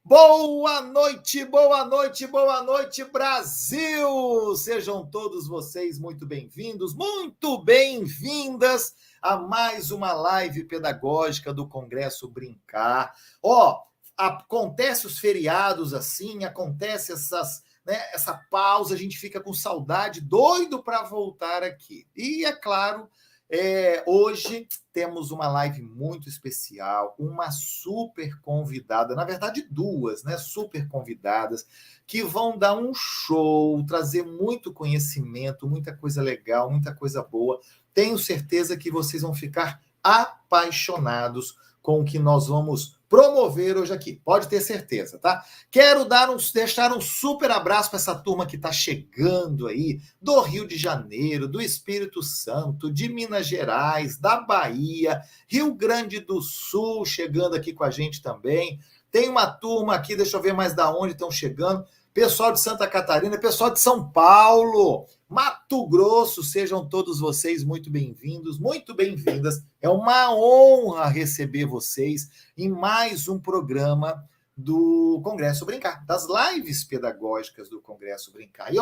Boa noite, boa noite, boa noite, Brasil! Sejam todos vocês muito bem-vindos, muito bem-vindas a mais uma live pedagógica do Congresso Brincar. Acontece os feriados assim, acontece essa pausa, a gente fica com saudade, doido para voltar aqui. E, é claro, hoje temos uma live muito especial, uma super convidada, na verdade duas, super convidadas, que vão dar um show, trazer muito conhecimento, muita coisa legal, muita coisa boa. Tenho certeza que vocês vão ficar apaixonados com o que nós vamos promover hoje aqui, pode ter certeza, tá? Quero deixar um super abraço para essa turma que está chegando aí, do Rio de Janeiro, do Espírito Santo, de Minas Gerais, da Bahia, Rio Grande do Sul, chegando aqui com a gente também. Tem uma turma aqui, deixa eu ver mais da onde estão chegando, pessoal de Santa Catarina, pessoal de São Paulo, Mato Grosso, sejam todos vocês muito bem-vindos, muito bem-vindas. É uma honra receber vocês em mais um programa do Congresso Brincar, das lives pedagógicas do Congresso Brincar. E,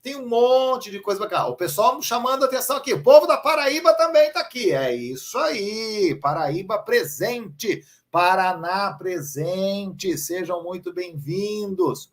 tem um monte de coisa bacana. O pessoal chamando a atenção aqui, o povo da Paraíba também está aqui. É isso aí, Paraíba presente, Paraná presente, sejam muito bem-vindos.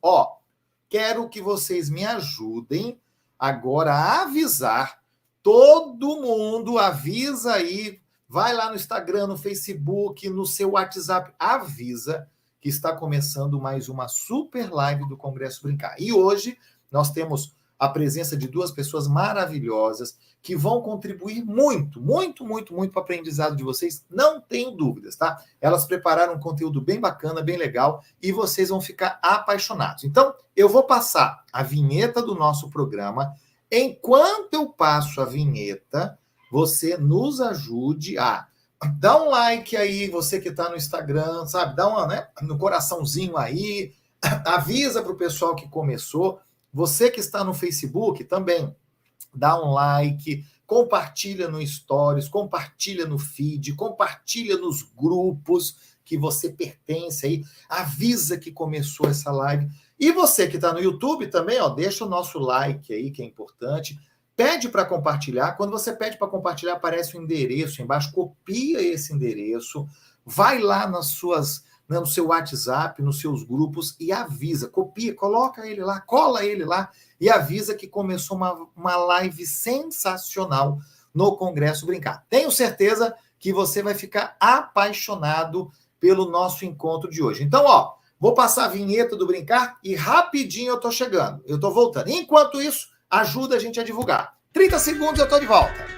Quero que vocês me ajudem agora a avisar todo mundo, avisa aí, vai lá no Instagram, no Facebook, no seu WhatsApp, avisa que está começando mais uma super live do Congresso Brincar. E hoje nós temos a presença de duas pessoas maravilhosas que vão contribuir muito, muito, muito, muito para o aprendizado de vocês, não tenho dúvidas, tá? Elas prepararam um conteúdo bem bacana, bem legal, e vocês vão ficar apaixonados. Então, eu vou passar a vinheta do nosso programa. Enquanto eu passo a vinheta, você nos ajude a dar um like aí, você que está no Instagram, sabe? Dá no coraçãozinho aí, avisa para o pessoal que começou. Você que está no Facebook também, dá um like, compartilha no Stories, compartilha no feed, compartilha nos grupos que você pertence aí, avisa que começou essa live. E você que está no YouTube também, deixa o nosso like aí, que é importante. Pede para compartilhar. Quando você pede para compartilhar, aparece o endereço embaixo. Copia esse endereço, vai lá no seu WhatsApp, nos seus grupos e avisa. Copia, coloca ele lá, cola ele lá e avisa que começou uma live sensacional no Congresso Brincar. Tenho certeza que você vai ficar apaixonado pelo nosso encontro de hoje. Então, vou passar a vinheta do Brincar e rapidinho eu tô chegando. Eu tô voltando. Enquanto isso, ajuda a gente a divulgar. 30 segundos eu tô de volta.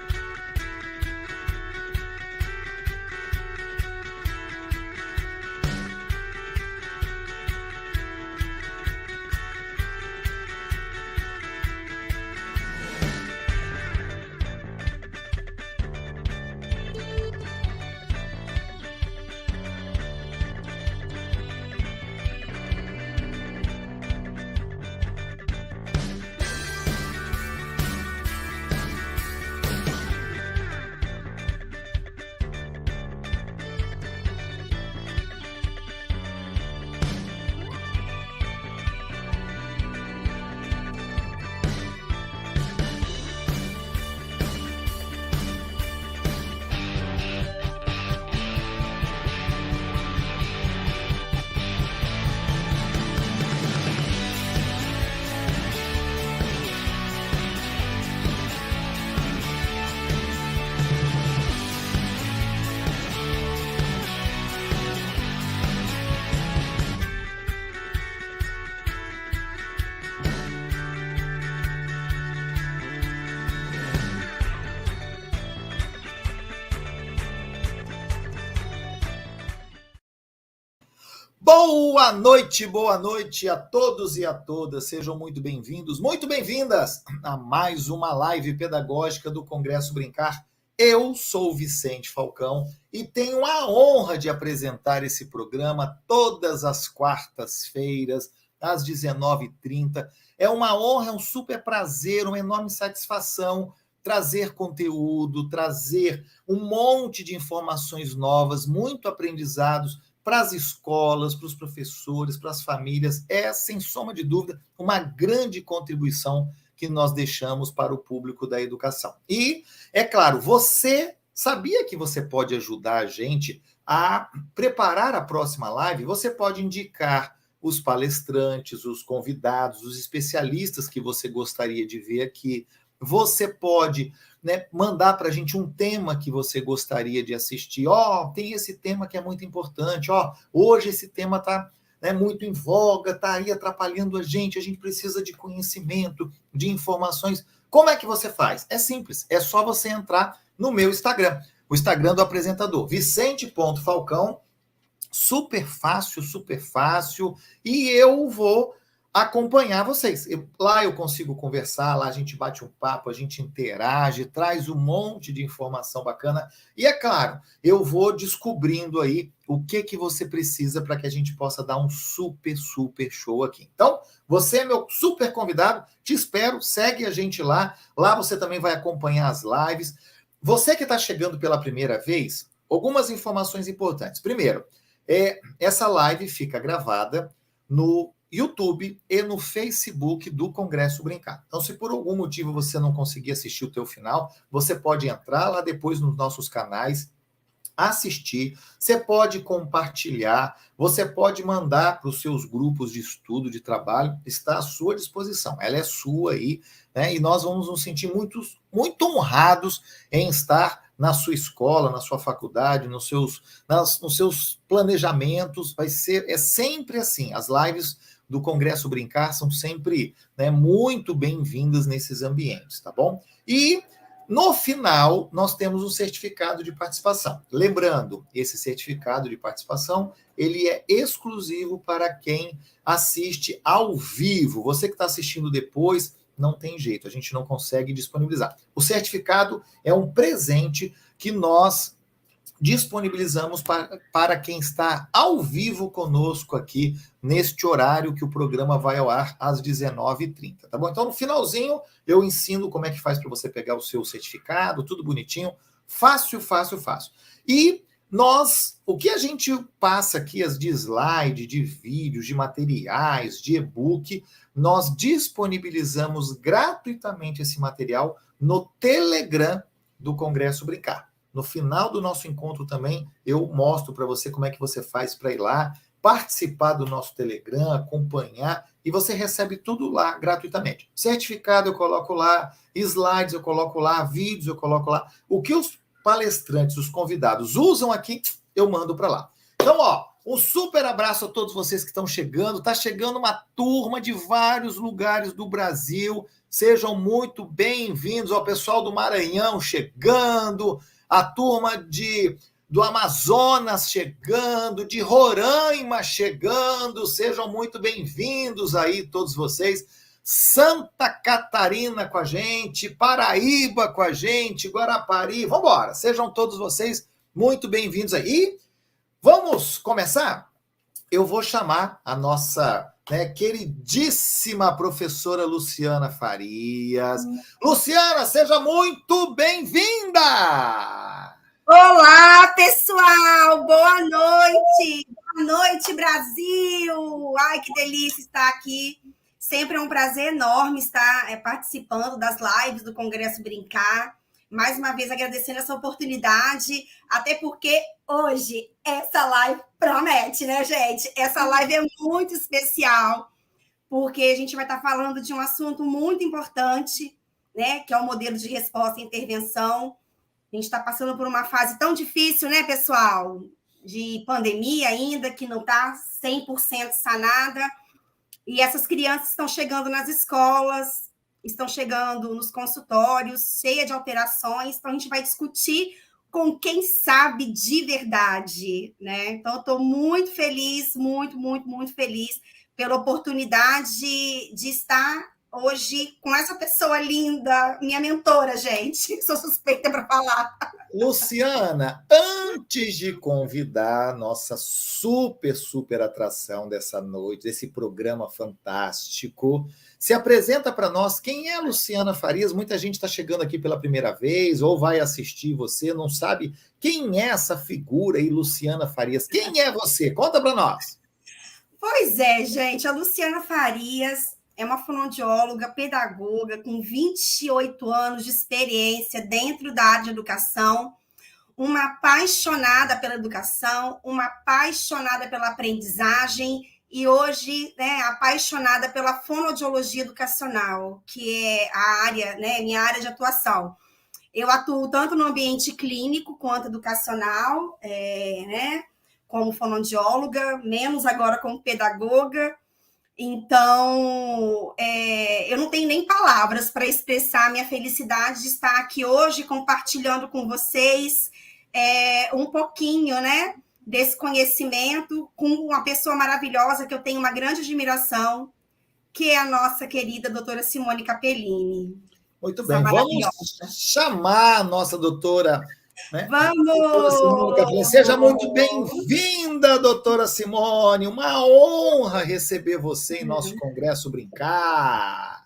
Boa noite a todos e a todas. Sejam muito bem-vindos, muito bem-vindas a mais uma live pedagógica do Congresso Brincar. Eu sou Vicente Falcão e tenho a honra de apresentar esse programa todas as quartas-feiras, às 19h30. É uma honra, é um super prazer, uma enorme satisfação trazer conteúdo, trazer um monte de informações novas, muito aprendizados para as escolas, para os professores, para as famílias, é, sem sombra de dúvida, uma grande contribuição que nós deixamos para o público da educação. E, é claro, você sabia que você pode ajudar a gente a preparar a próxima live? Você pode indicar os palestrantes, os convidados, os especialistas que você gostaria de ver aqui. Você pode, né, mandar para a gente um tema que você gostaria de assistir. Tem esse tema que é muito importante. Hoje esse tema está, né, muito em voga, está aí atrapalhando a gente precisa de conhecimento, de informações. Como é que você faz? É simples, é só você entrar no meu Instagram, o Instagram do apresentador, Vicente.Falcão, super fácil, e eu vou acompanhar vocês. Lá eu consigo conversar, lá a gente bate um papo, a gente interage, traz um monte de informação bacana, e é claro, eu vou descobrindo aí o que você precisa para que a gente possa dar um super show aqui. Então, você é meu super convidado, te espero, segue a gente lá você também vai acompanhar as lives. Você que está chegando pela primeira vez, algumas informações importantes. Primeiro, essa live fica gravada no YouTube e no Facebook do Congresso Brincar. Então, se por algum motivo você não conseguir assistir o teu final, você pode entrar lá depois nos nossos canais, assistir, você pode compartilhar, você pode mandar para os seus grupos de estudo, de trabalho, está à sua disposição, ela é sua aí, né? E nós vamos nos sentir muito honrados em estar na sua escola, na sua faculdade, nos seus planejamentos. É sempre assim, as lives do Congresso Brincar são sempre, né, muito bem-vindas nesses ambientes, tá bom? E no final, nós temos um certificado de participação. Lembrando, esse certificado de participação, ele é exclusivo para quem assiste ao vivo. Você que está assistindo depois, não tem jeito, a gente não consegue disponibilizar. O certificado é um presente que nós disponibilizamos para quem está ao vivo conosco aqui, neste horário que o programa vai ao ar às 19h30, tá bom? Então, no finalzinho, eu ensino como é que faz para você pegar o seu certificado, tudo bonitinho, fácil. E o que a gente passa aqui, de slide, de vídeos, de materiais, de e-book, nós disponibilizamos gratuitamente esse material no Telegram do Congresso Brincar. No final do nosso encontro também, eu mostro para você como é que você faz para ir lá, participar do nosso Telegram, acompanhar, e você recebe tudo lá gratuitamente. Certificado eu coloco lá, slides eu coloco lá, vídeos eu coloco lá. O que os palestrantes, os convidados usam aqui, eu mando para lá. Então, um super abraço a todos vocês que estão chegando. Está chegando uma turma de vários lugares do Brasil. Sejam muito bem-vindos ao pessoal do Maranhão chegando, a turma do Amazonas chegando, de Roraima chegando, sejam muito bem-vindos aí todos vocês. Santa Catarina com a gente, Paraíba com a gente, Guarapari, vamos embora, sejam todos vocês muito bem-vindos aí. E vamos começar? Eu vou chamar a nossa, né, queridíssima professora Luciana Farias. Luciana, seja muito bem-vinda! Olá, pessoal! Boa noite! Boa noite, Brasil! Ai, que delícia estar aqui. Sempre é um prazer enorme estar participando das lives do Congresso Brincar. Mais uma vez, agradecendo essa oportunidade, até porque hoje essa live promete, né, gente? Essa live é muito especial, porque a gente vai estar falando de um assunto muito importante, né, que é o modelo de resposta e intervenção. A gente está passando por uma fase tão difícil, né, pessoal? De pandemia ainda, que não está 100% sanada. E essas crianças estão chegando nas escolas, estão chegando nos consultórios, cheia de alterações. Então, a gente vai discutir com quem sabe de verdade, né? Então, eu estou muito feliz, muito feliz pela oportunidade de estar hoje com essa pessoa linda, minha mentora, gente. Sou suspeita para falar. Luciana, antes de convidar a nossa super atração dessa noite, desse programa fantástico, se apresenta para nós quem é Luciana Farias. Muita gente está chegando aqui pela primeira vez ou vai assistir você, não sabe quem é essa figura aí, Luciana Farias. Quem é você? Conta para nós. Pois é, gente, a Luciana Farias é uma fonoaudióloga, pedagoga, com 28 anos de experiência dentro da área de educação, uma apaixonada pela educação, uma apaixonada pela aprendizagem e hoje, né, apaixonada pela fonoaudiologia educacional, que é a área, né, minha área de atuação. Eu atuo tanto no ambiente clínico quanto educacional, né, como fonoaudióloga, menos agora como pedagoga. Então, eu não tenho nem palavras para expressar a minha felicidade de estar aqui hoje compartilhando com vocês um pouquinho, né, desse conhecimento com uma pessoa maravilhosa que eu tenho uma grande admiração, que é a nossa querida doutora Simone Capellini. Muito bem, vamos chamar a nossa doutora, né? Vamos! Doutora Simone Capellini. Seja muito bem-vinda, doutora Simone. Uma honra receber você em nosso Congresso Brincar.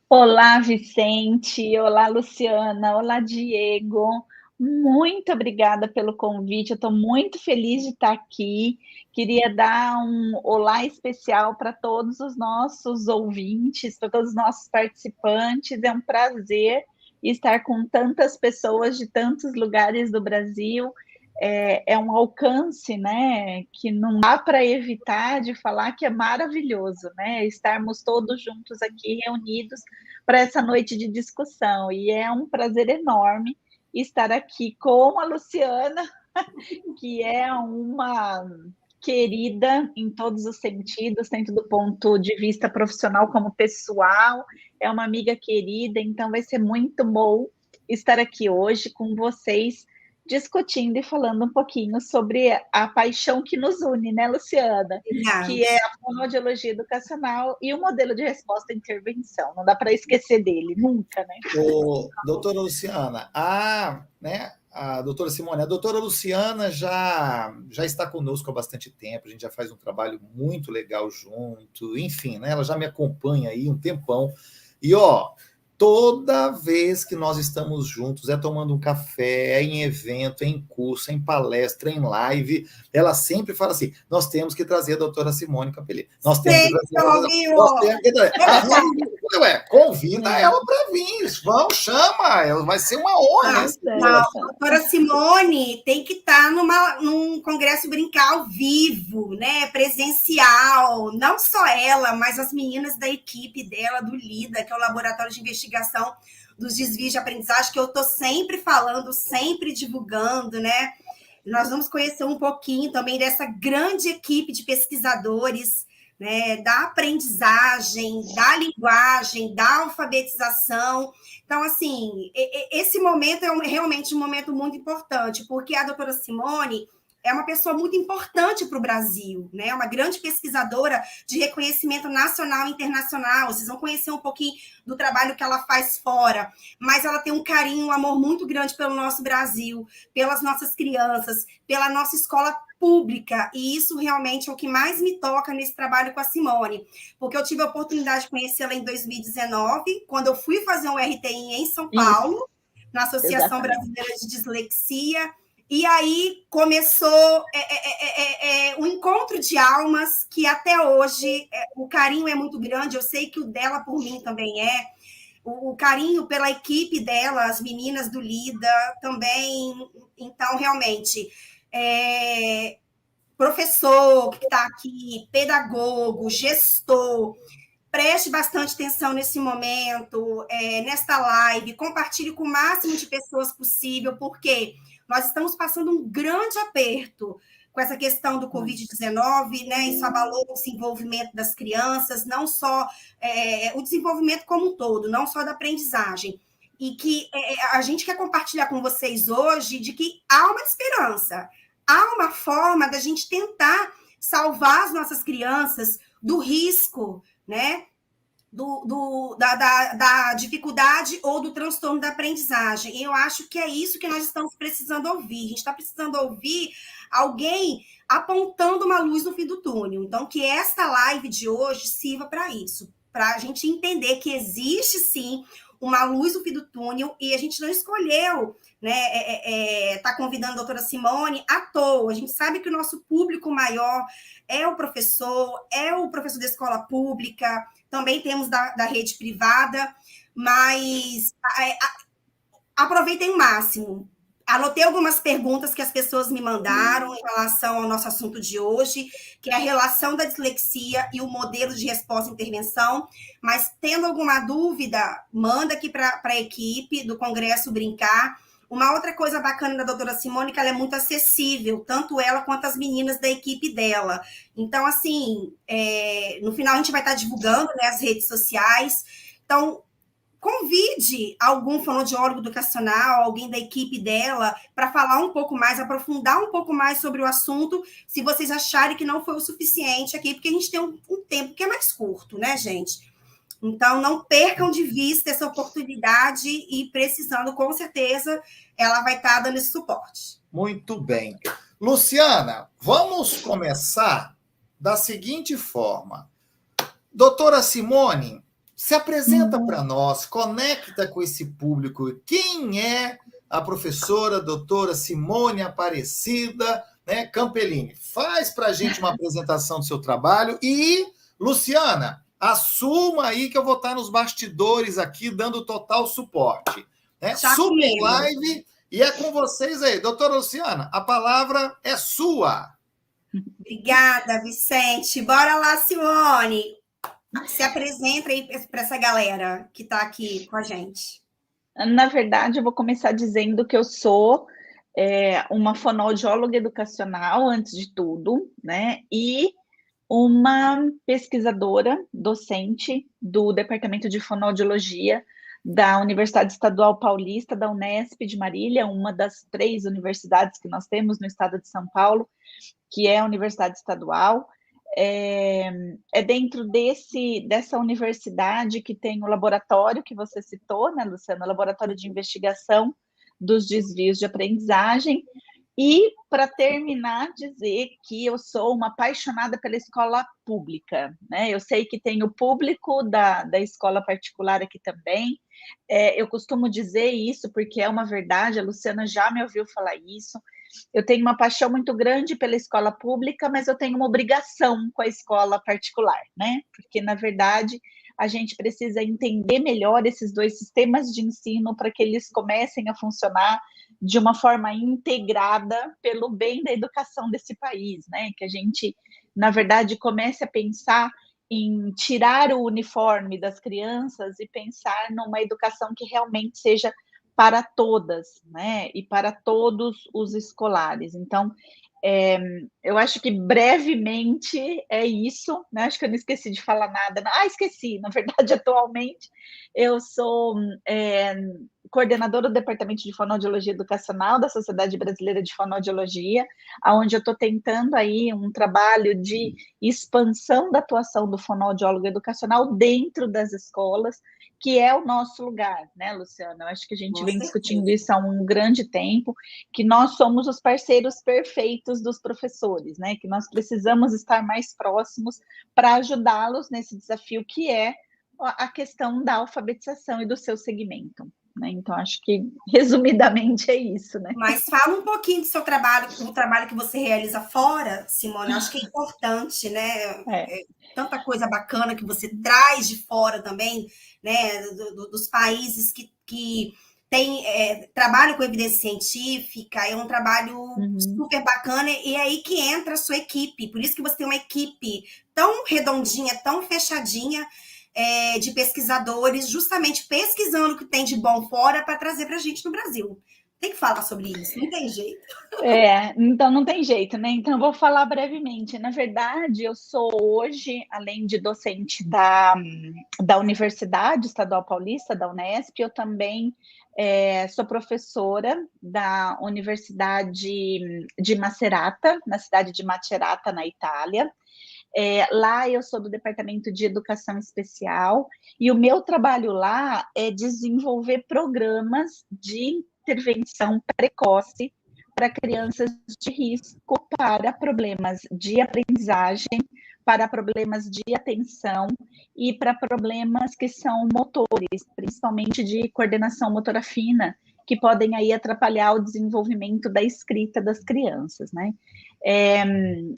Olá, Vicente. Olá, Luciana. Olá, Diego. Muito obrigada pelo convite. Eu estou muito feliz de estar aqui. Queria dar um olá especial para todos os nossos ouvintes, para todos os nossos participantes. É um prazer estar com tantas pessoas de tantos lugares do Brasil. É um alcance, né, que não dá para evitar de falar que é maravilhoso, né, estarmos todos juntos aqui reunidos para essa noite de discussão. E é um prazer enorme estar aqui com a Luciana, que é uma querida em todos os sentidos, tanto do ponto de vista profissional como pessoal, é uma amiga querida, então vai ser muito bom estar aqui hoje com vocês, discutindo e falando um pouquinho sobre a paixão que nos une, né, Luciana? Que é a fonoaudiologia educacional e o modelo de resposta e intervenção. Não dá para esquecer dele, nunca, né? Doutora Luciana, a doutora Simone, a doutora Luciana já está conosco há bastante tempo, a gente já faz um trabalho muito legal junto, enfim, né? Ela já me acompanha aí um tempão. E, toda vez que nós estamos juntos, tomando um café, em evento, em curso, em palestra, em live, ela sempre fala assim, nós temos que trazer a doutora Simone Capellini. Nós temos que trazer convida ela para vir. Vamos, chama, ela vai ser uma honra. A doutora Simone tem que estar num Congresso Brincar ao vivo, né? Presencial. Não só ela, mas as meninas da equipe dela, do LIDA, que é o Laboratório de Investigação dos Desvios de Aprendizagem, que eu estou sempre falando, sempre divulgando, né? Nós vamos conhecer um pouquinho também dessa grande equipe de pesquisadores, né, da aprendizagem, da linguagem, da alfabetização. Então, assim, esse momento é realmente um momento muito importante, porque a doutora Simone é uma pessoa muito importante para o Brasil, né? Uma grande pesquisadora de reconhecimento nacional e internacional. Vocês vão conhecer um pouquinho do trabalho que ela faz fora, mas ela tem um carinho, um amor muito grande pelo nosso Brasil, pelas nossas crianças, pela nossa escola pública, e isso realmente é o que mais me toca nesse trabalho com a Simone, porque eu tive a oportunidade de conhecê-la em 2019, quando eu fui fazer um RTI em São Paulo, na Associação Brasileira de Dislexia, e aí começou um encontro de almas que até hoje o carinho é muito grande. Eu sei que o dela por mim também é. O carinho pela equipe dela, as meninas do LIDA também. Então, realmente, professor que está aqui, pedagogo, gestor, preste bastante atenção nesse momento, nesta live, compartilhe com o máximo de pessoas possível, porque nós estamos passando um grande aperto com essa questão do Covid-19, né? Isso abalou o desenvolvimento das crianças, não só o desenvolvimento como um todo, não só da aprendizagem. E que a gente quer compartilhar com vocês hoje de que há uma esperança, há uma forma da gente tentar salvar as nossas crianças do risco, né, da dificuldade ou do transtorno da aprendizagem. E eu acho que é isso que nós estamos precisando ouvir. A gente está precisando ouvir alguém apontando uma luz no fim do túnel. Então, que esta live de hoje sirva para isso, para a gente entender que existe, sim, uma luz no fim do túnel, e a gente não escolheu, né, tá convidando a doutora Simone à toa. A gente sabe que o nosso público maior é o professor da escola pública, também temos da rede privada, mas aproveitem o máximo. Anotei algumas perguntas que as pessoas me mandaram em relação ao nosso assunto de hoje, que é a relação da dislexia e o modelo de resposta e intervenção. Mas, tendo alguma dúvida, manda aqui para a equipe do Congresso Brincar. Uma outra coisa bacana da doutora Simone é que ela é muito acessível, tanto ela quanto as meninas da equipe dela. Então, assim, no final a gente vai estar divulgando, né, as redes sociais. Então, convide algum fonoaudiólogo educacional, alguém da equipe dela, para falar um pouco mais, aprofundar um pouco mais sobre o assunto, se vocês acharem que não foi o suficiente aqui, porque a gente tem um tempo que é mais curto, né, gente? Então, não percam de vista essa oportunidade e, precisando, com certeza, ela vai estar dando esse suporte. Muito bem. Luciana, vamos começar da seguinte forma. Doutora Simone, se apresenta para nós, conecta com esse público. Quem é a professora doutora Simone Aparecida, né, Campellini? Faz para a gente uma apresentação do seu trabalho e, Luciana, assuma aí que eu vou estar nos bastidores aqui dando total suporte. Né? Super live e é com vocês aí. Doutora Luciana, a palavra é sua. Obrigada, Vicente. Bora lá, Simone. Se apresenta aí para essa galera que está aqui com a gente. Na verdade, eu vou começar dizendo que eu sou uma fonoaudióloga educacional, antes de tudo, né? E uma pesquisadora, docente do Departamento de Fonoaudiologia da Universidade Estadual Paulista, da Unesp de Marília, uma das 3 universidades que nós temos no estado de São Paulo, que é a Universidade Estadual. É dentro dessa universidade que tem o laboratório que você citou, né, Luciana? O laboratório de investigação dos desvios de aprendizagem. E, para terminar, dizer que eu sou uma apaixonada pela escola pública, né? Eu sei que tem o público da escola particular aqui também. Eu costumo dizer isso porque é uma verdade, a Luciana já me ouviu falar isso. Eu tenho uma paixão muito grande pela escola pública, mas eu tenho uma obrigação com a escola particular, né? Porque, na verdade, a gente precisa entender melhor esses 2 sistemas de ensino para que eles comecem a funcionar de uma forma integrada pelo bem da educação desse país, né? Que a gente, na verdade, comece a pensar em tirar o uniforme das crianças e pensar numa educação que realmente seja para todas, né? E para todos os escolares. Então, eu acho que brevemente é isso, né? Acho que eu não esqueci de falar nada. Esqueci, na verdade, atualmente eu sou coordenadora do Departamento de Fonoaudiologia Educacional da Sociedade Brasileira de Fonoaudiologia, onde eu estou tentando aí um trabalho de expansão da atuação do fonoaudiólogo educacional dentro das escolas, que é o nosso lugar, né, Luciana? Eu acho que a gente vem discutindo isso há um grande tempo, que nós somos os parceiros perfeitos dos professores, né? Que nós precisamos estar mais próximos para ajudá-los nesse desafio que é a questão da alfabetização e do seu segmento. Né? Então, acho que, resumidamente, é isso. Né? Mas fala um pouquinho do seu trabalho, do trabalho que você realiza fora, Simone. Acho que é importante, né? Tanta coisa bacana que você traz de fora também, né? Dos países que trabalham com evidência científica, é um trabalho super bacana, e é aí que entra a sua equipe. Por isso que você tem uma equipe tão redondinha, tão fechadinha, de pesquisadores, justamente pesquisando o que tem de bom fora para trazer para a gente no Brasil. Tem que falar sobre isso, não tem jeito. Então não tem jeito, né? Então eu vou falar brevemente. Na verdade, eu sou hoje, além de docente da Universidade Estadual Paulista, da Unesp, eu também sou professora da Universidade de Macerata, na cidade de Macerata, na Itália. Lá eu sou do Departamento de Educação Especial e o meu trabalho lá é desenvolver programas de intervenção precoce para crianças de risco, para problemas de aprendizagem, para problemas de atenção e para problemas que são motores, principalmente de coordenação motora fina, que podem aí atrapalhar o desenvolvimento da escrita das crianças, né?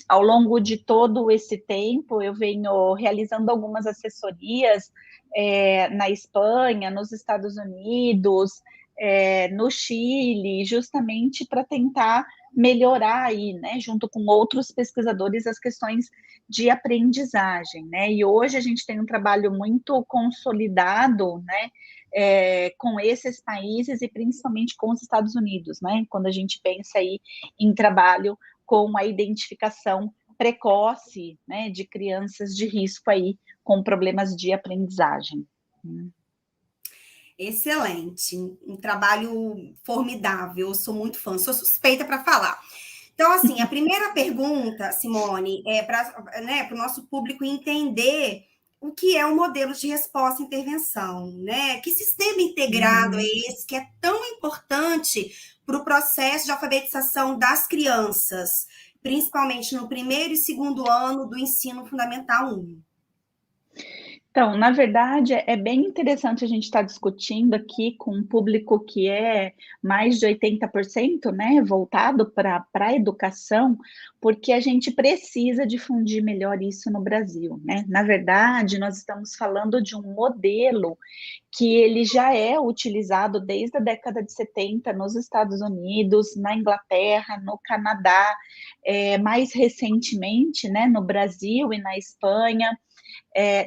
Ao longo de todo esse tempo, eu venho realizando algumas assessorias na Espanha, nos Estados Unidos, no Chile, justamente para tentar melhorar aí, né, junto com outros pesquisadores, as questões de aprendizagem, né? E hoje a gente tem um trabalho muito consolidado, né, com esses países e principalmente com os Estados Unidos, né? Quando a gente pensa aí em trabalho com a identificação precoce, né, de crianças de risco aí com problemas de aprendizagem. Excelente, um trabalho formidável, eu sou muito fã, sou suspeita para falar. Então, assim, a primeira pergunta, Simone, é para, né, o nosso público entender o que é um modelo de resposta à intervenção, né? Que sistema integrado é esse que é tão importante para o processo de alfabetização das crianças, principalmente no primeiro e segundo ano do ensino fundamental 1? Então, na verdade, é bem interessante a gente estar discutindo aqui com um público que é mais de 80%, né, voltado para a educação, porque a gente precisa difundir melhor isso no Brasil, né? Na verdade, nós estamos falando de um modelo que ele já é utilizado desde a década de 70 nos Estados Unidos, na Inglaterra, no Canadá, mais recentemente, né, no Brasil e na Espanha.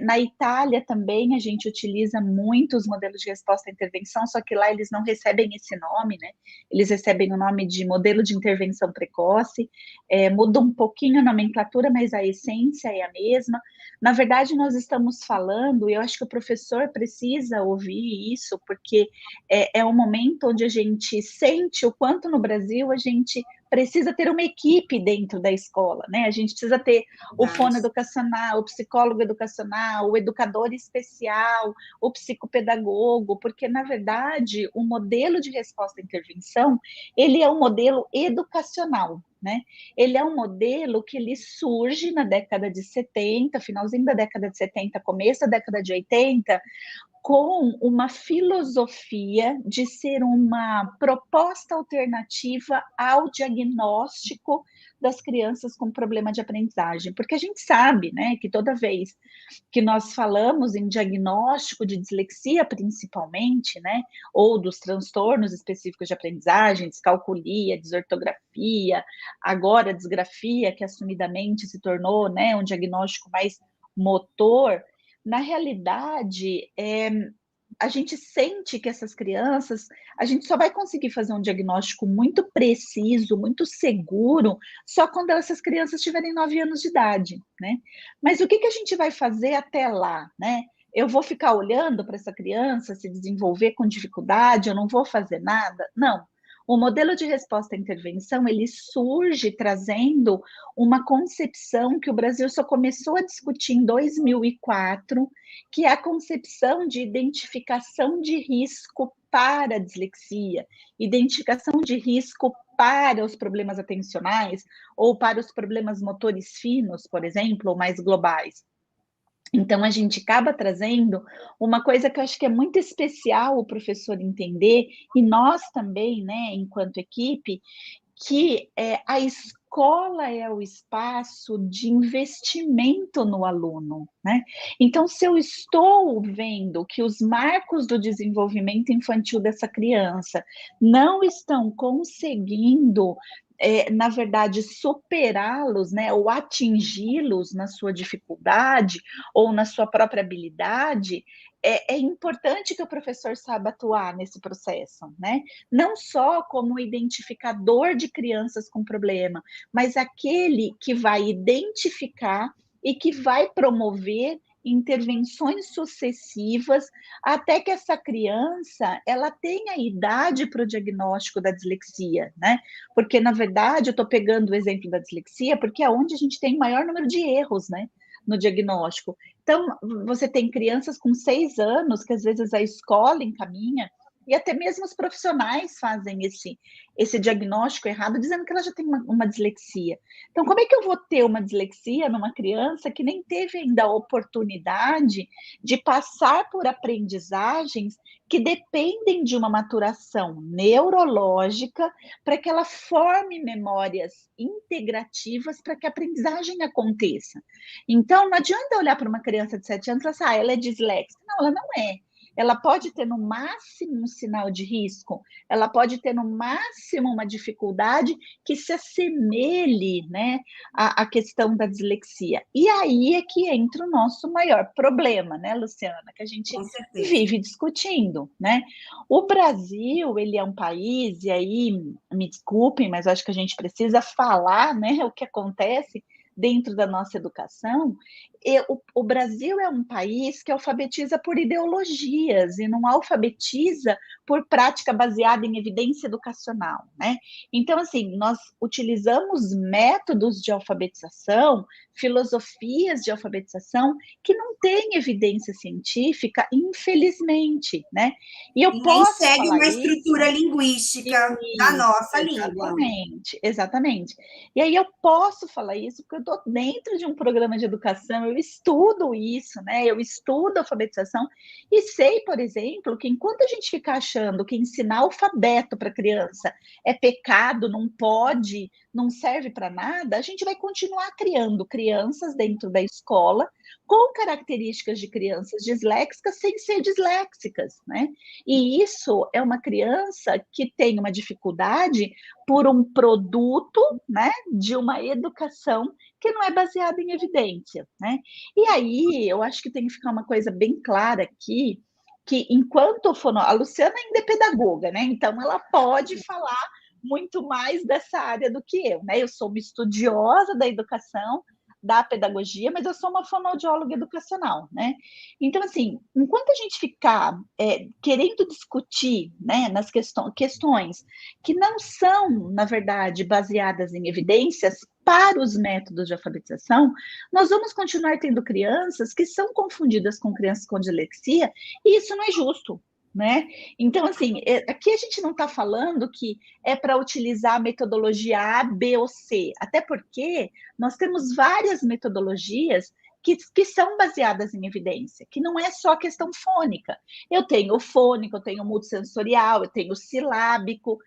Na Itália também a gente utiliza muitos modelos de resposta à intervenção, só que lá eles não recebem esse nome, né? Eles recebem o nome de modelo de intervenção precoce, muda um pouquinho a nomenclatura, mas a essência é a mesma. Na verdade, nós estamos falando, e eu acho que o professor precisa ouvir isso, porque é um momento onde a gente sente o quanto no Brasil a gente precisa ter uma equipe dentro da escola, né? A gente precisa ter o fono educacional, o psicólogo educacional, o educador especial, o psicopedagogo, porque, na verdade, o modelo de resposta à intervenção, ele é um modelo educacional, né? Ele é um modelo que ele surge na década de 70, finalzinho da década de 70, começo da década de 80, com uma filosofia de ser uma proposta alternativa ao diagnóstico das crianças com problema de aprendizagem, porque a gente sabe, né, que toda vez que nós falamos em diagnóstico de dislexia, principalmente, né, ou dos transtornos específicos de aprendizagem, descalculia, desortografia, agora disgrafia, que assumidamente se tornou, né, um diagnóstico mais motor. Na realidade, a gente sente que essas crianças, a gente só vai conseguir fazer um diagnóstico muito preciso, muito seguro, só quando essas crianças tiverem 9 anos de idade, né? Mas o que a gente vai fazer até lá, né? Eu vou ficar olhando para essa criança se desenvolver com dificuldade, eu não vou fazer nada? Não. O modelo de resposta à intervenção, ele surge trazendo uma concepção que o Brasil só começou a discutir em 2004, que é a concepção de identificação de risco para a dislexia, identificação de risco para os problemas atencionais ou para os problemas motores finos, por exemplo, ou mais globais. Então, a gente acaba trazendo uma coisa que eu acho que é muito especial o professor entender, e nós também, né, enquanto equipe, que a escola é o espaço de investimento no aluno, né? Então, se eu estou vendo que os marcos do desenvolvimento infantil dessa criança não estão conseguindo na verdade, superá-los, né, ou atingi-los na sua dificuldade ou na sua própria habilidade, é importante que o professor saiba atuar nesse processo, né? Não só como identificador de crianças com problema, mas aquele que vai identificar e que vai promover intervenções sucessivas até que essa criança ela tenha idade para o diagnóstico da dislexia, né? Porque, na verdade, eu estou pegando o exemplo da dislexia porque é onde a gente tem o maior número de erros, né? no diagnóstico. Então, você tem crianças com 6 anos, que às vezes a escola encaminha, e até mesmo os profissionais fazem esse diagnóstico errado, dizendo que ela já tem uma dislexia. Então, como é que eu vou ter uma dislexia numa criança que nem teve ainda a oportunidade de passar por aprendizagens que dependem de uma maturação neurológica para que ela forme memórias integrativas para que a aprendizagem aconteça? Então, não adianta olhar para uma criança de 7 anos e falar assim, ela é disléxica. Não, ela não é. Ela pode ter no máximo um sinal de risco, ela pode ter no máximo uma dificuldade que se assemelhe, né, à questão da dislexia. E aí é que entra o nosso maior problema, né, Luciana, que a gente vive discutindo, né? O Brasil, ele é um país, e aí, me desculpem, mas acho que a gente precisa falar, né, o que acontece dentro da nossa educação. O Brasil é um país que alfabetiza por ideologias e não alfabetiza por prática baseada em evidência educacional, né? Então, assim, nós utilizamos métodos de alfabetização, filosofias de alfabetização que não têm evidência científica, infelizmente, né? E eu posso segue falar uma estrutura linguística da nossa língua. Exatamente. E aí eu posso falar isso porque eu estou dentro de um programa de educação, eu estudo isso, né? Eu estudo alfabetização e sei, por exemplo, que enquanto a gente fica achando que ensinar alfabeto para criança é pecado, não pode, não serve para nada, a gente vai continuar criando crianças dentro da escola com características de crianças disléxicas sem ser disléxicas, né? E isso é uma criança que tem uma dificuldade por um produto, né, de uma educação que não é baseada em evidência, né? E aí, eu acho que tem que ficar uma coisa bem clara aqui, que enquanto a Luciana ainda é pedagoga, né? Então ela pode falar muito mais dessa área do que eu, né? Eu sou uma estudiosa da educação, da pedagogia, mas eu sou uma fonoaudióloga educacional, né? Então, assim, enquanto a gente ficar querendo discutir, né, nas questões que não são, na verdade, baseadas em evidências para os métodos de alfabetização, nós vamos continuar tendo crianças que são confundidas com crianças com dislexia, e isso não é justo, né? Então, assim, aqui a gente não está falando que é para utilizar a metodologia A, B ou C, até porque nós temos várias metodologias que são baseadas em evidência, que não é só questão fônica. Eu tenho o fônico, eu tenho o multissensorial, eu tenho o silábico,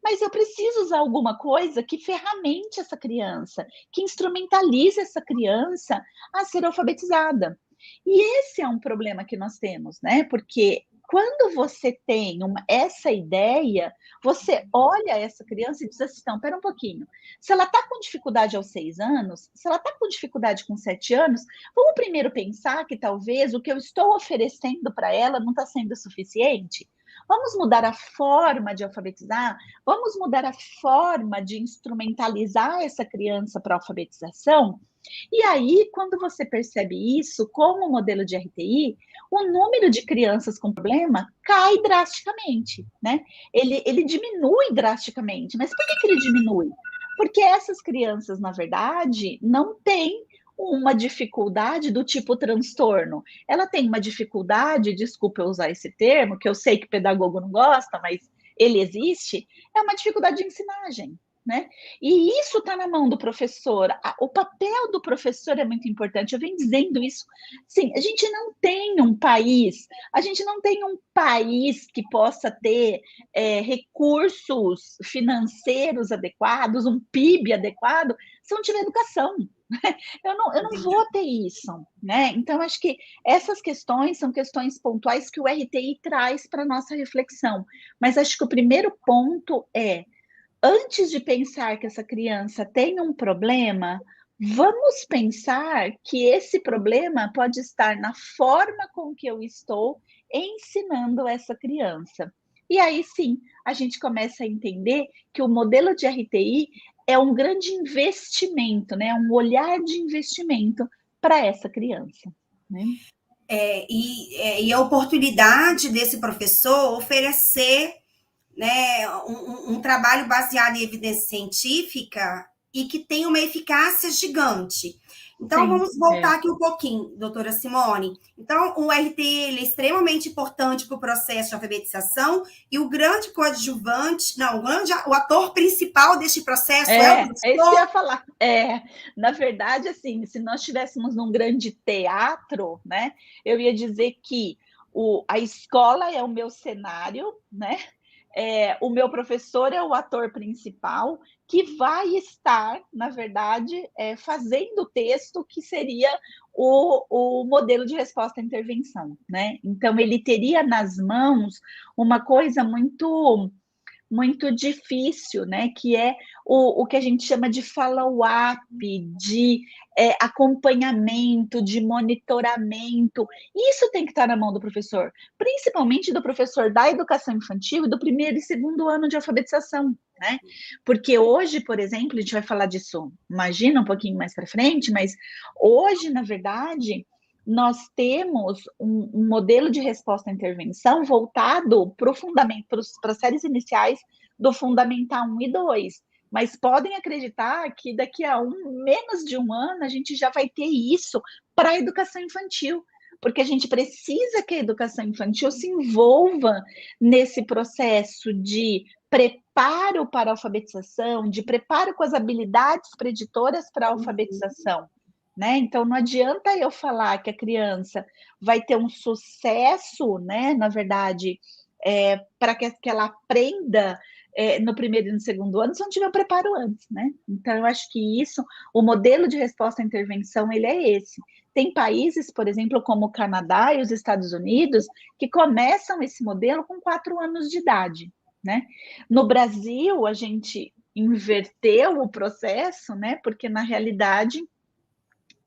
mas eu preciso usar alguma coisa que ferramente essa criança, que instrumentalize essa criança a ser alfabetizada. E esse é um problema que nós temos, né? Porque quando você tem essa ideia, você olha essa criança e diz assim, não, pera um pouquinho, se ela está com dificuldade aos 6 anos, se ela está com dificuldade com 7 anos, vamos primeiro pensar que talvez o que eu estou oferecendo para ela não está sendo suficiente? Vamos mudar a forma de alfabetizar? Vamos mudar a forma de instrumentalizar essa criança para a alfabetização? E aí, quando você percebe isso, como modelo de RTI, o número de crianças com problema cai drasticamente, né? Ele diminui drasticamente. Mas por que ele diminui? Porque essas crianças, na verdade, não têm uma dificuldade do tipo transtorno. Ela tem uma dificuldade, desculpa eu usar esse termo, que eu sei que pedagogo não gosta, mas ele existe, é uma dificuldade de ensinagem, né? E isso está na mão do professor. O papel do professor é muito importante. Eu venho dizendo isso. Sim, a gente não tem um país que possa ter recursos financeiros adequados, um PIB adequado, se não tiver educação. Eu não vou ter isso, né? Então, acho que essas questões são questões pontuais que o RTI traz para a nossa reflexão. Mas acho que o primeiro ponto é, antes de pensar que essa criança tem um problema, vamos pensar que esse problema pode estar na forma com que eu estou ensinando essa criança. E aí sim, a gente começa a entender que o modelo de RTI é um grande investimento, né? Um olhar de investimento para essa criança, né? E a oportunidade desse professor oferecer, né, um trabalho baseado em evidência científica e que tem uma eficácia gigante. Então, Sim, vamos voltar aqui um pouquinho, doutora Simone. Então, o RT ele é extremamente importante para o processo de alfabetização e o grande coadjuvante, não, o ator principal deste processo é o é isso que eu professor. ia falar. Na verdade, assim, se nós estivéssemos num grande teatro, né, eu ia dizer que a escola é o meu cenário, né? O meu professor é o ator principal que vai estar, na verdade, fazendo o texto que seria o modelo de resposta à intervenção, né? Então, ele teria nas mãos uma coisa muito difícil, né? Que é o que a gente chama de follow-up, de acompanhamento, de monitoramento. Isso tem que estar na mão do professor, principalmente do professor da educação infantil e do primeiro e segundo ano de alfabetização, né? Porque hoje, por exemplo, a gente vai falar disso, imagina um pouquinho mais para frente, mas hoje, na verdade, nós temos um modelo de resposta à intervenção voltado para o fundamento, para as séries iniciais do Fundamental 1 e 2. Mas podem acreditar que daqui a menos de um ano a gente já vai ter isso para a educação infantil, porque a gente precisa que a educação infantil se envolva nesse processo de preparo para a alfabetização, de preparo com as habilidades preditoras para a alfabetização. Né? Então, não adianta eu falar que a criança vai ter um sucesso, né, na verdade, para que ela aprenda no primeiro e no segundo ano, se não tiver o preparo antes, né? Então, eu acho que o modelo de resposta à intervenção, ele é esse. Tem países, por exemplo, como o Canadá e os Estados Unidos, que começam esse modelo com 4 anos de idade, né? No Brasil, a gente inverteu o processo, né? Porque, na realidade,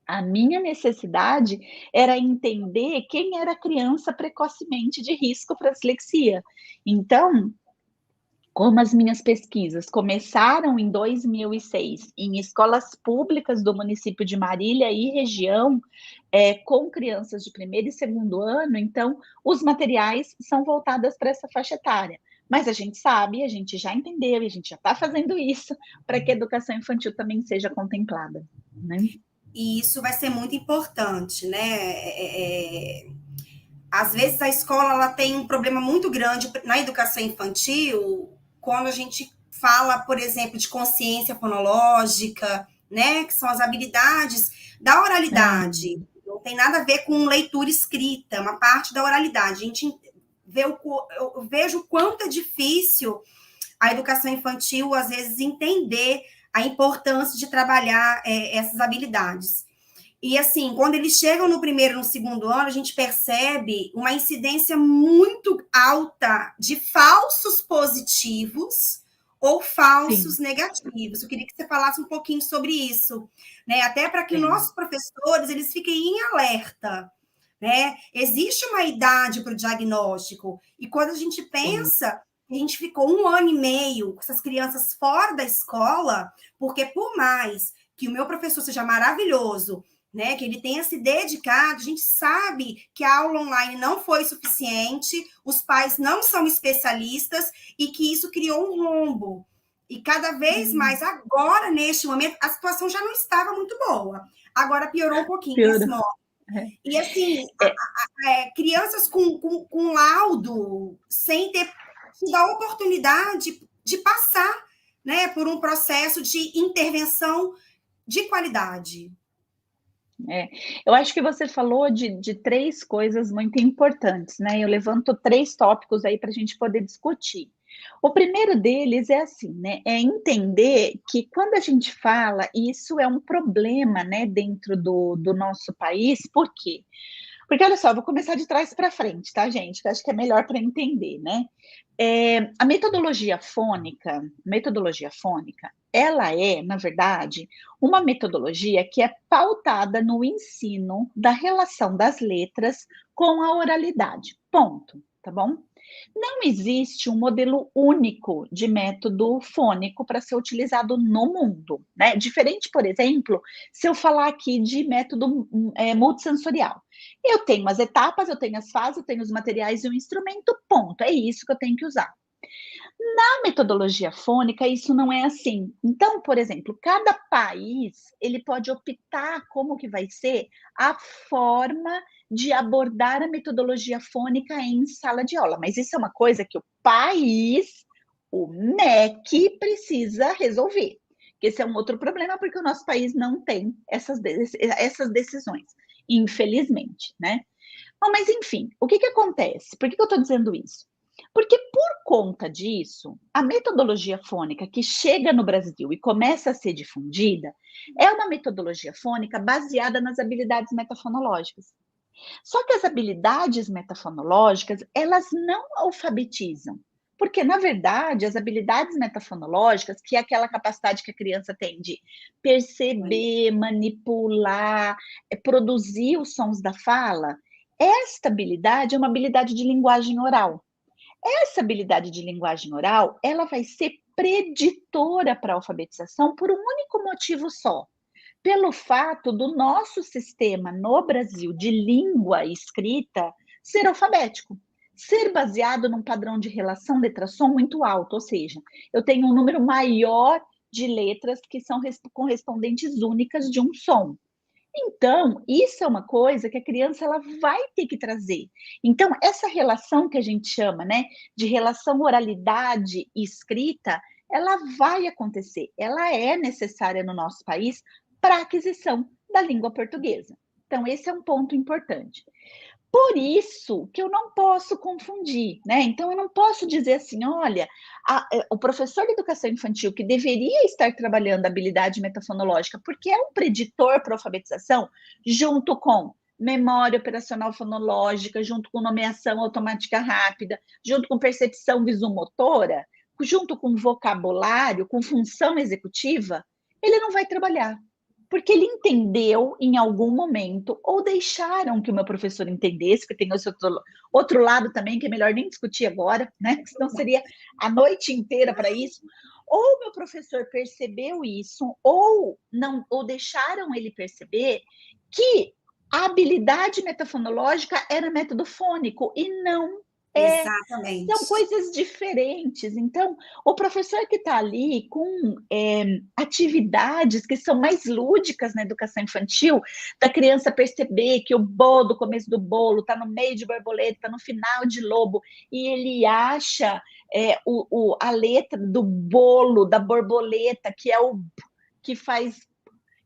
a minha necessidade era entender quem era criança precocemente de risco para dislexia. Então, como as minhas pesquisas começaram em 2006 em escolas públicas do município de Marília e região, com crianças de primeiro e segundo ano, então os materiais são voltados para essa faixa etária. Mas a gente sabe, a gente já entendeu, e a gente já está fazendo isso para que a educação infantil também seja contemplada, né? E isso vai ser muito importante, né? Às vezes a escola ela tem um problema muito grande na educação infantil, quando a gente fala, por exemplo, de consciência fonológica, né? Que são as habilidades da oralidade. Não tem nada a ver com leitura escrita, é uma parte da oralidade. A gente eu vejo o quanto é difícil a educação infantil, às vezes, entender a importância de trabalhar essas habilidades. E, assim, quando eles chegam no primeiro e no segundo ano, a gente percebe uma incidência muito alta de falsos positivos ou falsos negativos. Eu queria que você falasse um pouquinho sobre isso, né? Até para que os nossos professores eles fiquem em alerta, né? Existe uma idade para o diagnóstico, e quando a gente pensa, a gente ficou 1 ano e meio com essas crianças fora da escola, porque por mais que o meu professor seja maravilhoso, né, que ele tenha se dedicado, a gente sabe que a aula online não foi suficiente, os pais não são especialistas e que isso criou um rombo. E cada vez mais, agora, neste momento, a situação já não estava muito boa. Agora piorou um pouquinho nesse modo. E, assim, crianças com laudo, sem ter tido a oportunidade de passar, né, por um processo de intervenção de qualidade. Eu acho que você falou de 3 coisas muito importantes, né? Eu levanto 3 tópicos aí para a gente poder discutir. O primeiro deles é assim, né? É entender que quando a gente fala, isso é um problema, né, dentro do nosso país, por quê? Porque, olha só, eu vou começar de trás para frente, tá, gente? Que eu acho que é melhor para entender, né? A metodologia fônica, ela é, na verdade, uma metodologia que é pautada no ensino da relação das letras com a oralidade. Ponto, tá bom? Não existe um modelo único de método fônico para ser utilizado no mundo, né? Diferente, por exemplo, se eu falar aqui de método multissensorial. Eu tenho as etapas, eu tenho as fases, eu tenho os materiais e o instrumento, ponto. É isso que eu tenho que usar. Na metodologia fônica, isso não é assim. Então, por exemplo, cada país ele pode optar como que vai ser a forma de abordar a metodologia fônica em sala de aula. Mas isso é uma coisa que o país, o MEC, precisa resolver. Esse é um outro problema, porque o nosso país não tem essas decisões, infelizmente, né? Bom, mas enfim, o que acontece? Por que eu estou dizendo isso? Porque por conta disso, a metodologia fônica que chega no Brasil e começa a ser difundida é uma metodologia fônica baseada nas habilidades metafonológicas. Só que as habilidades metafonológicas, elas não alfabetizam. Porque, na verdade, as habilidades metafonológicas, que é aquela capacidade que a criança tem de perceber, manipular, produzir os sons da fala, esta habilidade é uma habilidade de linguagem oral. Essa habilidade de linguagem oral, ela vai ser preditora para a alfabetização por um único motivo só. Pelo fato do nosso sistema no Brasil de língua escrita ser alfabético, ser baseado num padrão de relação letra-som muito alto, ou seja, eu tenho um número maior de letras que são correspondentes únicas de um som. Então, isso é uma coisa que a criança ela vai ter que trazer. Então, essa relação que a gente chama, né, de relação oralidade e escrita, ela vai acontecer. Ela é necessária no nosso país para a aquisição da língua portuguesa. Então, esse é um ponto importante. Por isso que eu não posso confundir, né? Então, eu não posso dizer assim, olha, o professor de educação infantil que deveria estar trabalhando a habilidade metafonológica, porque é um preditor para a alfabetização, junto com memória operacional fonológica, junto com nomeação automática rápida, junto com percepção visomotora, junto com vocabulário, com função executiva, ele não vai trabalhar. Porque ele entendeu em algum momento, ou deixaram que o meu professor entendesse, porque tem esse outro lado também, que é melhor nem discutir agora, né? Senão seria a noite inteira para isso. Ou o meu professor percebeu isso, ou não, ou deixaram ele perceber que a habilidade metafonológica era método fônico e não Exatamente. São coisas diferentes. Então, o professor que está ali com atividades que são mais lúdicas na educação infantil, da criança perceber que o bolo, do começo do bolo, está no meio de borboleta, está no final de lobo, e ele acha a letra do bolo, da borboleta, que é o que faz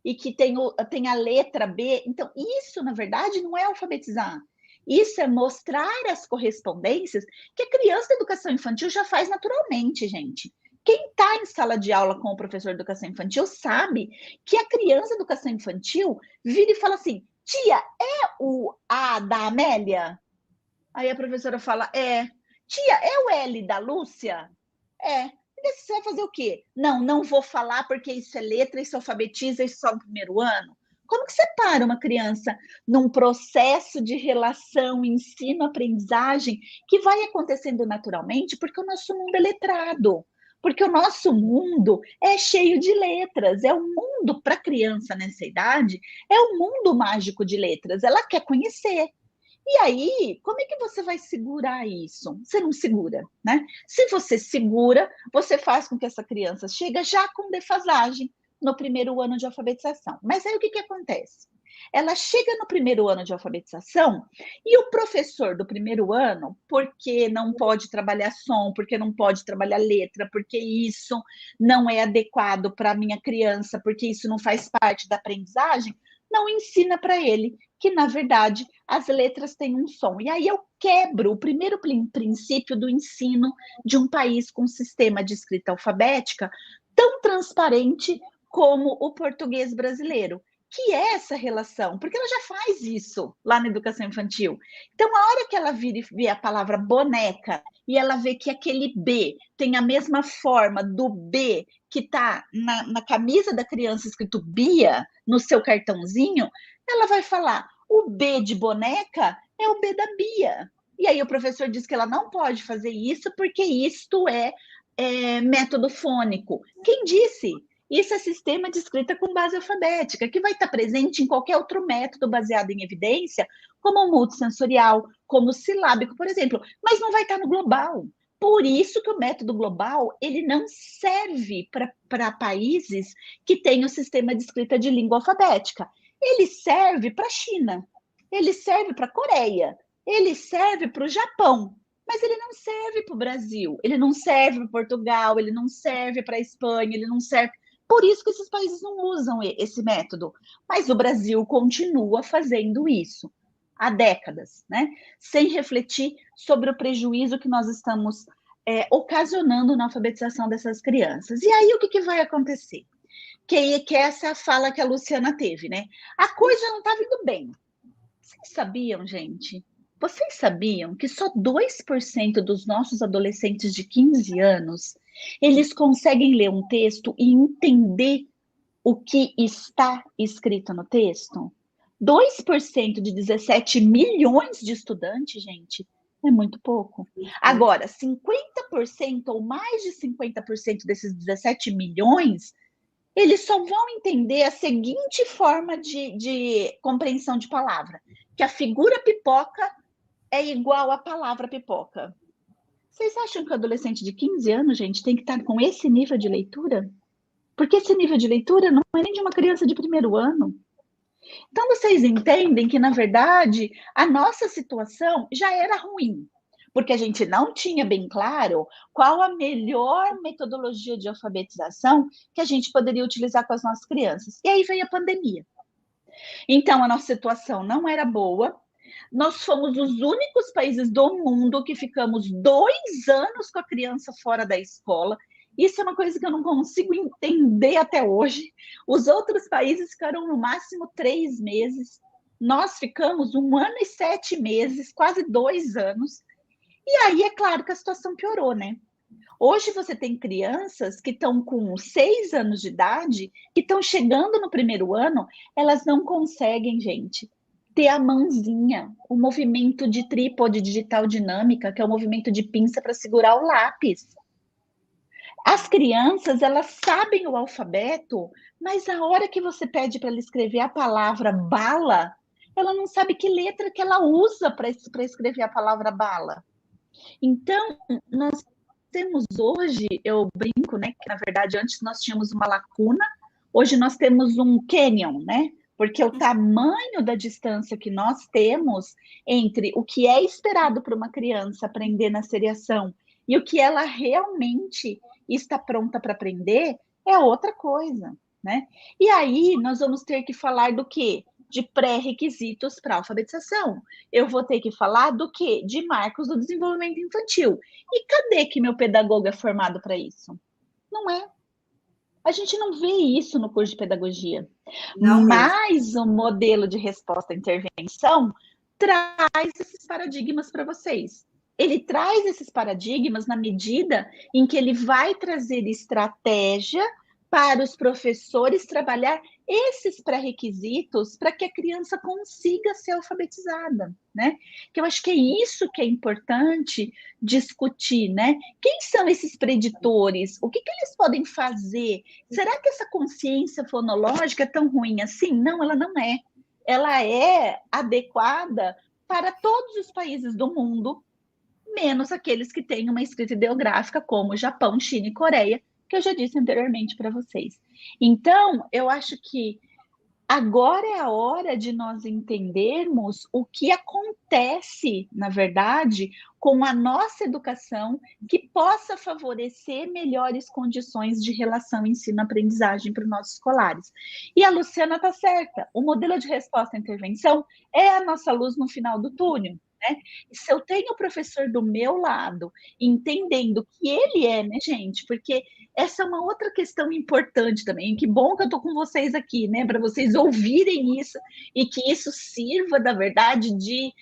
e que tem a letra B. Então, isso, na verdade, não é alfabetizar. Isso é mostrar as correspondências que a criança da educação infantil já faz naturalmente, gente. Quem está em sala de aula com o professor de educação infantil sabe que a criança da educação infantil vira e fala assim, tia, é o A da Amélia? Aí a professora fala, é. Tia, é o L da Lúcia? É. Você vai fazer o quê? Não vou falar porque isso é letra, isso alfabetiza, isso só no primeiro ano. Como que separa uma criança num processo de relação, ensino, aprendizagem, que vai acontecendo naturalmente, porque o nosso mundo é letrado, porque o nosso mundo é cheio de letras, é um mundo para a criança nessa idade, é um mundo mágico de letras, ela quer conhecer. E aí, como é que você vai segurar isso? Você não segura, né? Se você segura, você faz com que essa criança chegue já com defasagem no primeiro ano de alfabetização. Mas aí o que acontece? Ela chega no primeiro ano de alfabetização e o professor do primeiro ano, porque não pode trabalhar som, porque não pode trabalhar letra, porque isso não é adequado para a minha criança, porque isso não faz parte da aprendizagem, não ensina para ele que, na verdade, as letras têm um som. E aí eu quebro o primeiro princípio do ensino de um país com sistema de escrita alfabética tão transparente como o português brasileiro, que é essa relação, porque ela já faz isso lá na educação infantil. Então, a hora que ela vê a palavra boneca e ela vê que aquele B tem a mesma forma do B que está na camisa da criança escrito Bia, no seu cartãozinho, ela vai falar, o B de boneca é o B da Bia. E aí o professor diz que ela não pode fazer isso porque isto é método fônico. Quem disse? Isso é sistema de escrita com base alfabética, que vai estar presente em qualquer outro método baseado em evidência, como o multissensorial, como o silábico, por exemplo, mas não vai estar no global. Por isso que o método global, ele não serve para países que têm o sistema de escrita de língua alfabética. Ele serve para a China, ele serve para a Coreia, ele serve para o Japão, mas ele não serve para o Brasil, ele não serve para Portugal, ele não serve para a Espanha, ele não serve... Por isso que esses países não usam esse método. Mas o Brasil continua fazendo isso há décadas, né? Sem refletir sobre o prejuízo que nós estamos ocasionando na alfabetização dessas crianças. E aí, o que vai acontecer? Que é essa fala que a Luciana teve, né? A coisa não está vindo bem. Vocês sabiam, gente? Vocês sabiam que só 2% dos nossos adolescentes de 15 anos, eles conseguem ler um texto e entender o que está escrito no texto? 2% de 17 milhões de estudantes, gente, é muito pouco. Agora, 50% ou mais de 50% desses 17 milhões, eles só vão entender a seguinte forma de compreensão de palavra, que a figura pipoca é igual à palavra pipoca. Vocês acham que o adolescente de 15 anos, gente, tem que estar com esse nível de leitura? Porque esse nível de leitura não é nem de uma criança de primeiro ano. Então, vocês entendem que, na verdade, a nossa situação já era ruim, porque a gente não tinha bem claro qual a melhor metodologia de alfabetização que a gente poderia utilizar com as nossas crianças. E aí veio a pandemia. Então, a nossa situação não era boa. Nós fomos os únicos países do mundo que ficamos 2 anos com a criança fora da escola. Isso é uma coisa que eu não consigo entender até hoje. Os outros países ficaram no máximo 3 meses. Nós ficamos 1 ano e 7 meses, quase 2 anos. E aí, é claro que a situação piorou, né? Hoje você tem crianças que estão com 6 anos de idade, que estão chegando no primeiro ano, elas não conseguem, gente, ter a mãozinha, o movimento de trípode digital dinâmica, que é o movimento de pinça para segurar o lápis. As crianças, elas sabem o alfabeto, mas a hora que você pede para ela escrever a palavra bala, ela não sabe que letra que ela usa para escrever a palavra bala. Então, nós temos hoje, eu brinco, né, que na verdade antes nós tínhamos uma lacuna, hoje nós temos um canyon, né? Porque o tamanho da distância que nós temos entre o que é esperado para uma criança aprender na seriação e o que ela realmente está pronta para aprender é outra coisa, né? E aí nós vamos ter que falar do quê? De pré-requisitos para alfabetização. Eu vou ter que falar do quê? De marcos do desenvolvimento infantil. E cadê que meu pedagogo é formado para isso? Não é. A gente não vê isso no curso de pedagogia. Mas o modelo de resposta à intervenção traz esses paradigmas para vocês. Ele traz esses paradigmas na medida em que ele vai trazer estratégia para os professores trabalhar esses pré-requisitos para que a criança consiga ser alfabetizada, né? Que eu acho que é isso que é importante discutir, né? Quem são esses preditores? O que eles podem fazer? Será que essa consciência fonológica é tão ruim assim? Não, ela não é. Ela é adequada para todos os países do mundo, menos aqueles que têm uma escrita ideográfica, como Japão, China e Coreia, que eu já disse anteriormente para vocês. Então, eu acho que agora é a hora de nós entendermos o que acontece, na verdade, com a nossa educação que possa favorecer melhores condições de relação ensino-aprendizagem para os nossos escolares. E a Luciana está certa, o modelo de resposta à intervenção é a nossa luz no final do túnel. Né? Se eu tenho o professor do meu lado, entendendo que ele é, né, gente? Porque essa é uma outra questão importante também. Que bom que eu estou com vocês aqui, né? Para vocês ouvirem isso e que isso sirva, na verdade, de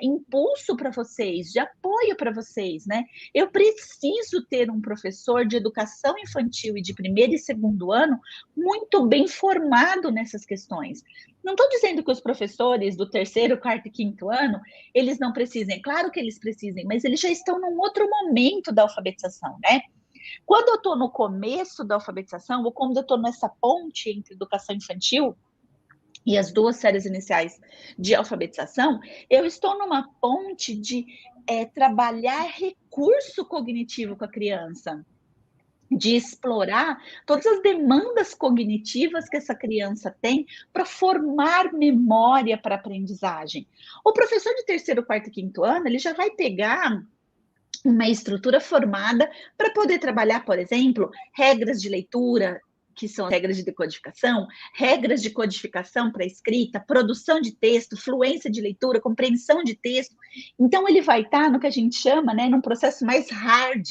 impulso para vocês, de apoio para vocês, né? Eu preciso ter um professor de educação infantil e de primeiro e segundo ano muito bem formado nessas questões. Não estou dizendo que os professores do terceiro, quarto e quinto ano, eles não precisem. Claro que eles precisem, mas eles já estão num outro momento da alfabetização, né? Quando eu estou no começo da alfabetização, ou quando eu estou nessa ponte entre educação infantil e as 2 séries iniciais de alfabetização, eu estou numa ponte de trabalhar recurso cognitivo com a criança, de explorar todas as demandas cognitivas que essa criança tem para formar memória para aprendizagem. O professor de 3º, 4º e 5º ano, ele já vai pegar uma estrutura formada para poder trabalhar, por exemplo, regras de leitura, que são regras de decodificação, regras de codificação para escrita, produção de texto, fluência de leitura, compreensão de texto. Então, ele vai estar no que a gente chama, né, num processo mais hard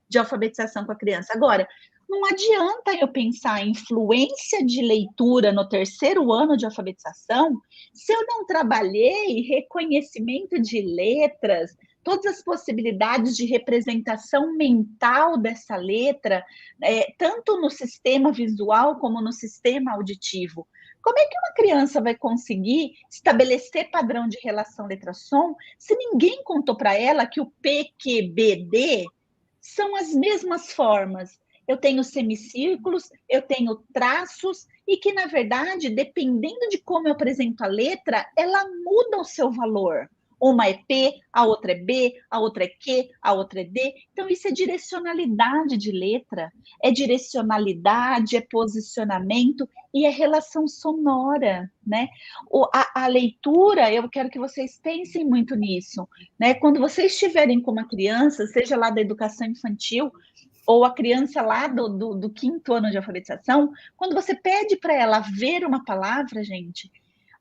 de alfabetização com a criança. Agora, não adianta eu pensar em fluência de leitura no 3º ano de alfabetização se eu não trabalhei reconhecimento de letras, todas as possibilidades de representação mental dessa letra, tanto no sistema visual como no sistema auditivo. Como é que uma criança vai conseguir estabelecer padrão de relação letra-som se ninguém contou para ela que o P, Q, B, D são as mesmas formas? Eu tenho semicírculos, eu tenho traços, e que, na verdade, dependendo de como eu apresento a letra, ela muda o seu valor. Uma é P, a outra é B, a outra é Q, a outra é D. Então, isso é direcionalidade de letra, é direcionalidade, é posicionamento e é relação sonora, né? A leitura, eu quero que vocês pensem muito nisso, né? Quando vocês estiverem com uma criança, seja lá da educação infantil, ou a criança lá do 5º ano de alfabetização, quando você pede para ela ver uma palavra, gente,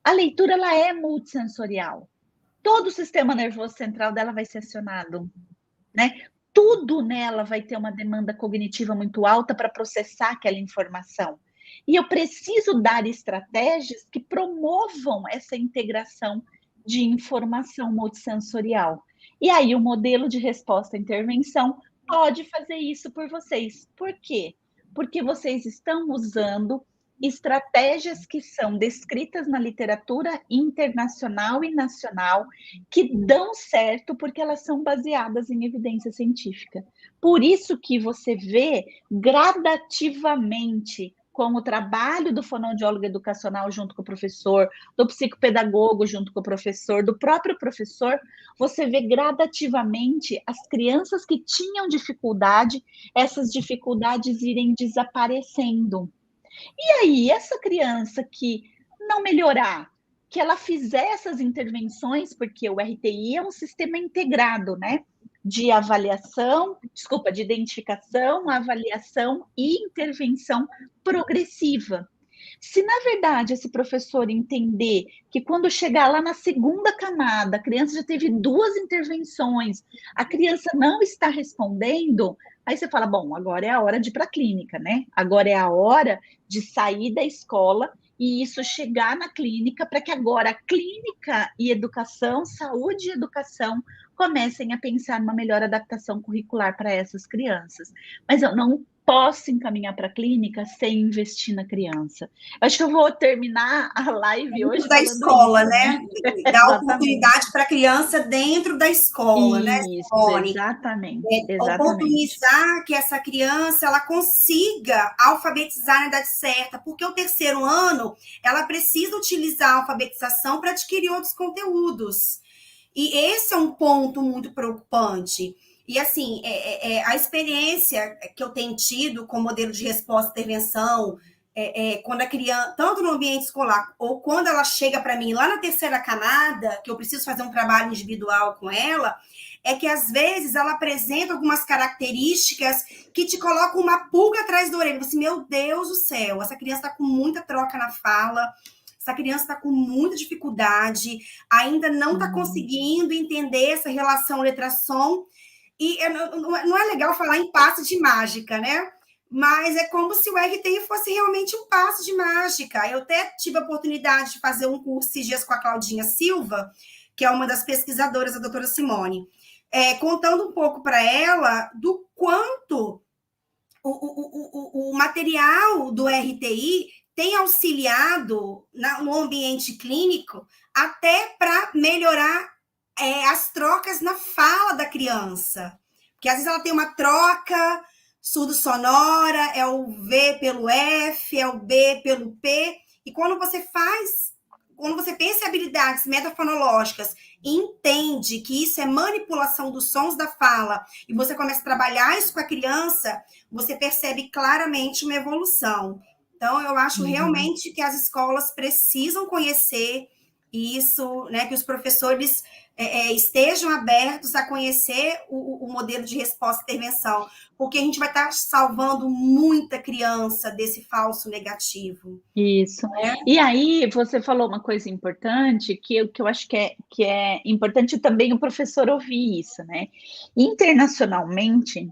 a leitura ela é multissensorial. Todo o sistema nervoso central dela vai ser acionado, né? Tudo nela vai ter uma demanda cognitiva muito alta para processar aquela informação. E eu preciso dar estratégias que promovam essa integração de informação multissensorial. E aí o modelo de resposta à intervenção pode fazer isso por vocês. Por quê? Porque vocês estão usando estratégias que são descritas na literatura internacional e nacional, que dão certo porque elas são baseadas em evidência científica. Por isso que você vê gradativamente com o trabalho do fonoaudiólogo educacional junto com o professor, do psicopedagogo junto com o professor, do próprio professor, você vê gradativamente as crianças que tinham dificuldade, essas dificuldades irem desaparecendo. E aí, essa criança que não melhorar, que ela fizer essas intervenções, porque o RTI é um sistema integrado, né? De avaliação, de identificação, avaliação e intervenção progressiva. Se, na verdade, esse professor entender que quando chegar lá na 2ª camada, a criança já teve 2 intervenções, a criança não está respondendo, aí você fala, bom, agora é a hora de ir para a clínica, né? Agora é a hora de sair da escola e isso chegar na clínica para que agora a clínica e educação, saúde e educação comecem a pensar numa melhor adaptação curricular para essas crianças. Mas eu não posso encaminhar para a clínica sem investir na criança. Acho que eu vou terminar a live hoje da escola, isso, né? Dar oportunidade para a criança dentro da escola, isso, né, Simone? Exatamente. Oportunizar que essa criança ela consiga alfabetizar na idade certa, porque o 3º ano ela precisa utilizar a alfabetização para adquirir outros conteúdos. E esse é um ponto muito preocupante. E, assim, a experiência que eu tenho tido com o modelo de resposta e intervenção, quando a criança, tanto no ambiente escolar, ou quando ela chega para mim lá na 3ª camada, que eu preciso fazer um trabalho individual com ela, é que, às vezes, ela apresenta algumas características que te colocam uma pulga atrás da orelha. Assim, meu Deus do céu, essa criança está com muita troca na fala, essa criança está com muita dificuldade, ainda não está conseguindo entender essa relação letra-som. E não é legal falar em passe de mágica, né? Mas é como se o RTI fosse realmente um passe de mágica. Eu até tive a oportunidade de fazer um curso esses dias com a Claudinha Silva, que é uma das pesquisadoras da doutora Simone, contando um pouco para ela do quanto o material do RTI tem auxiliado no ambiente clínico até para melhorar as trocas na fala da criança. Porque às vezes ela tem uma troca surdo-sonora, é o V pelo F, é o B pelo P, e quando você faz quando você pensa em habilidades metafonológicas e entende que isso é manipulação dos sons da fala, e você começa a trabalhar isso com a criança, você percebe claramente uma evolução. Então, eu acho realmente que as escolas precisam conhecer isso, né? Que os professores estejam abertos a conhecer o modelo de resposta e intervenção, porque a gente vai estar salvando muita criança desse falso negativo. Isso. E aí, você falou uma coisa importante, que eu acho que é importante também o professor ouvir isso, né? Internacionalmente,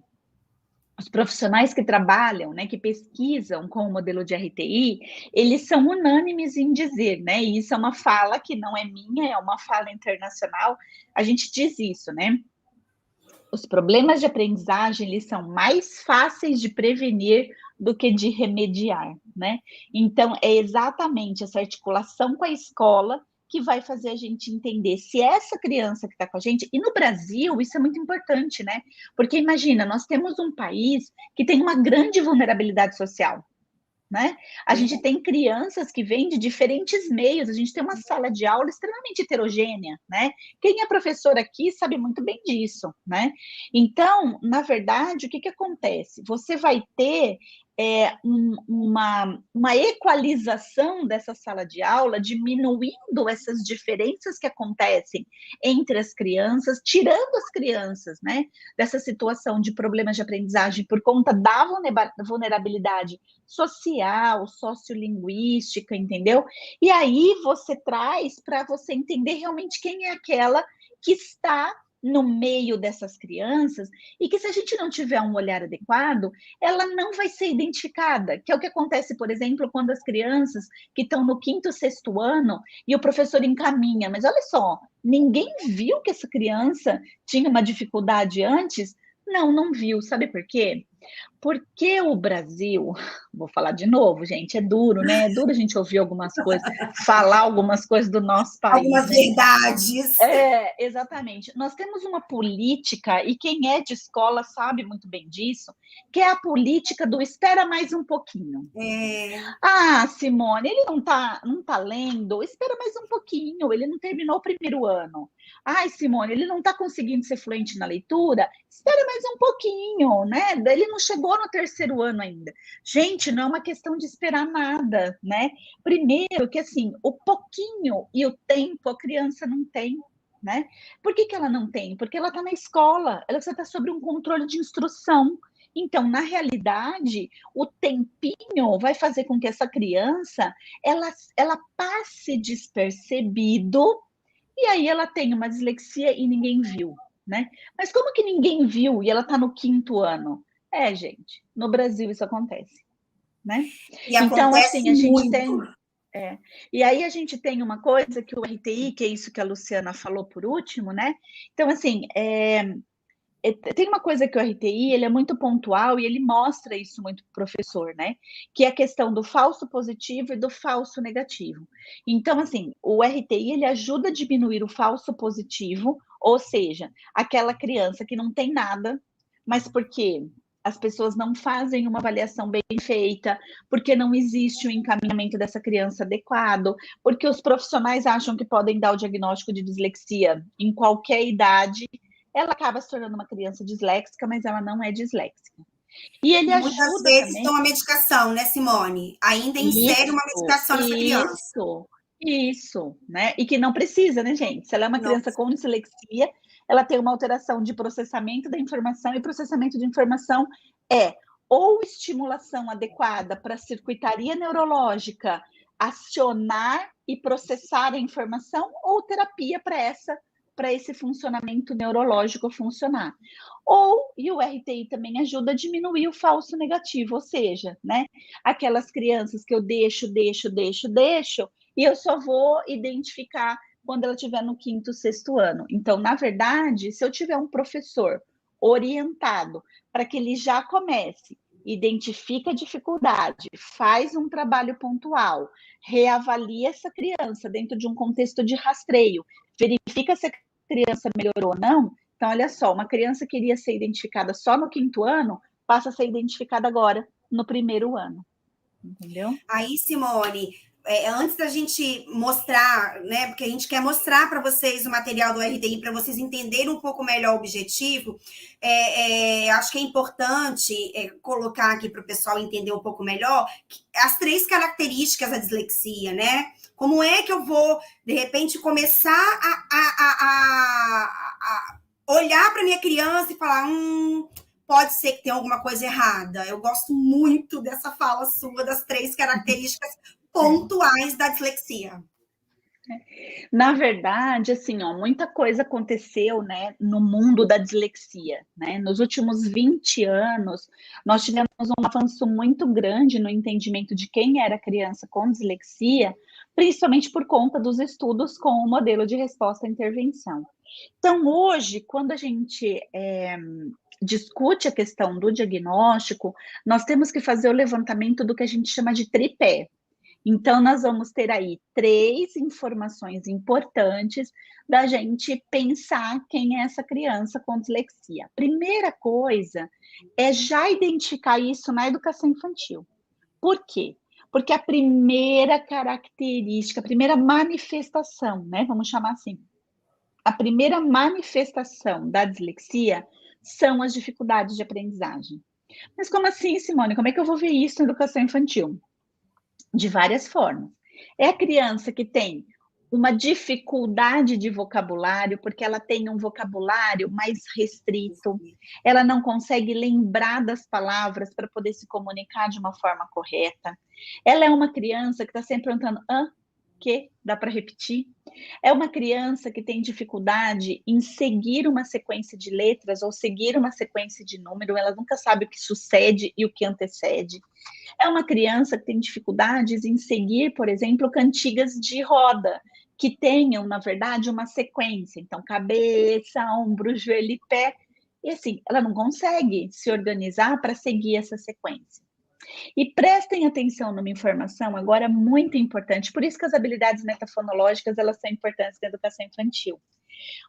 os profissionais que trabalham, né, que pesquisam com o modelo de RTI, eles são unânimes em dizer, né, e isso é uma fala que não é minha, é uma fala internacional, a gente diz isso, né, os problemas de aprendizagem, eles são mais fáceis de prevenir do que de remediar, né, então é exatamente essa articulação com a escola que vai fazer a gente entender se essa criança que está com a gente, e no Brasil isso é muito importante, né? Porque imagina, nós temos um país que tem uma grande vulnerabilidade social, né? A gente tem crianças que vêm de diferentes meios, a gente tem uma sala de aula extremamente heterogênea, né? Quem é professor aqui sabe muito bem disso, né? Então, na verdade, o que acontece? Você vai ter uma equalização dessa sala de aula, diminuindo essas diferenças que acontecem entre as crianças, tirando as crianças, né, dessa situação de problemas de aprendizagem por conta da vulnerabilidade social, sociolinguística, entendeu? E aí você traz para você entender realmente quem é aquela que está no meio dessas crianças, e que se a gente não tiver um olhar adequado, ela não vai ser identificada, que é o que acontece, por exemplo, quando as crianças que estão no 5º, 6º ano, e o professor encaminha, mas olha só, ninguém viu que essa criança tinha uma dificuldade antes? Não viu, sabe por quê? Porque o Brasil, vou falar de novo, gente, é duro, né? É duro a gente ouvir algumas coisas, falar algumas coisas do nosso país. Algumas verdades. Exatamente. Nós temos uma política, e quem é de escola sabe muito bem disso, que é a política do espera mais um pouquinho. Ah, Simone, ele não tá lendo, espera mais um pouquinho, ele não terminou o 1º ano. Ai, Simone, ele não está conseguindo ser fluente na leitura, espera mais um pouquinho, né? Ele não chegou no 3º ano ainda. Gente, não é uma questão de esperar nada, né? Primeiro que, assim, o pouquinho e o tempo a criança não tem, né? Por que ela não tem? Porque ela está na escola, ela está sob um controle de instrução. Então, na realidade, o tempinho vai fazer com que essa criança, ela passe despercebido, e aí ela tem uma dislexia e ninguém viu, né? Mas como que ninguém viu e ela está no 5º ano? Gente, no Brasil isso acontece, né? E então, assim, a gente tem... E aí a gente tem uma coisa que o RTI, que é isso que a Luciana falou por último, né? Então, assim, tem uma coisa que o RTI, ele é muito pontual e ele mostra isso muito para o professor, né? Que é a questão do falso positivo e do falso negativo. Então, assim, o RTI, ele ajuda a diminuir o falso positivo, ou seja, aquela criança que não tem nada, mas porque as pessoas não fazem uma avaliação bem feita, porque não existe um encaminhamento dessa criança adequado, porque os profissionais acham que podem dar o diagnóstico de dislexia em qualquer idade, ela acaba se tornando uma criança disléxica, mas ela não é disléxica. E ele muitas ajuda vezes também... toma medicação, né, Simone? Ainda insere uma medicação nessa criança. Isso, né? E que não precisa, né, gente? Se ela é uma criança com dislexia, ela tem uma alteração de processamento da informação, e processamento de informação é ou estimulação adequada para a circuitaria neurológica acionar e processar a informação, ou terapia para esse funcionamento neurológico funcionar. E o RTI também ajuda a diminuir o falso negativo, ou seja, né, aquelas crianças que eu deixo, e eu só vou identificar quando ela estiver no 5º, 6º ano. Então, na verdade, se eu tiver um professor orientado para que ele já comece, identifica a dificuldade, faz um trabalho pontual, reavalia essa criança dentro de um contexto de rastreio, verifica se a criança melhorou ou não. Então, olha só, uma criança que iria ser identificada só no 5º ano, passa a ser identificada agora no 1º ano. Entendeu? Aí, Simone, antes da gente mostrar, né, porque a gente quer mostrar para vocês o material do RDI, para vocês entenderem um pouco melhor o objetivo, acho que é importante colocar aqui para o pessoal entender um pouco melhor as 3 características da dislexia, né? Como é que eu vou, de repente, começar a olhar para minha criança e falar, pode ser que tenha alguma coisa errada. Eu gosto muito dessa fala sua, das 3 características pontuais da dislexia. Na verdade, assim, ó, muita coisa aconteceu, né, no mundo da dislexia, né? Nos últimos 20 anos, nós tivemos um avanço muito grande no entendimento de quem era criança com dislexia, principalmente por conta dos estudos com o modelo de resposta à intervenção. Então, hoje, quando a gente discute a questão do diagnóstico, nós temos que fazer o levantamento do que a gente chama de tripé. Então, nós vamos ter aí 3 informações importantes da gente pensar quem é essa criança com dislexia. Primeira coisa é já identificar isso na educação infantil. Por quê? Porque a primeira característica, a primeira manifestação, né, vamos chamar assim, a primeira manifestação da dislexia são as dificuldades de aprendizagem. Mas como assim, Simone? Como é que eu vou ver isso na educação infantil? De várias formas. É a criança que tem uma dificuldade de vocabulário, porque ela tem um vocabulário mais restrito, ela não consegue lembrar das palavras para poder se comunicar de uma forma correta. Ela é uma criança que está sempre perguntando, que? Dá para repetir? É uma criança que tem dificuldade em seguir uma sequência de letras ou seguir uma sequência de número, ela nunca sabe o que sucede e o que antecede. É uma criança que tem dificuldades em seguir, por exemplo, cantigas de roda, que tenham, na verdade, uma sequência. Então, cabeça, ombro, joelho e pé. E assim, ela não consegue se organizar para seguir essa sequência. E prestem atenção numa informação agora muito importante, por isso que as habilidades metafonológicas, elas são importantes na educação infantil.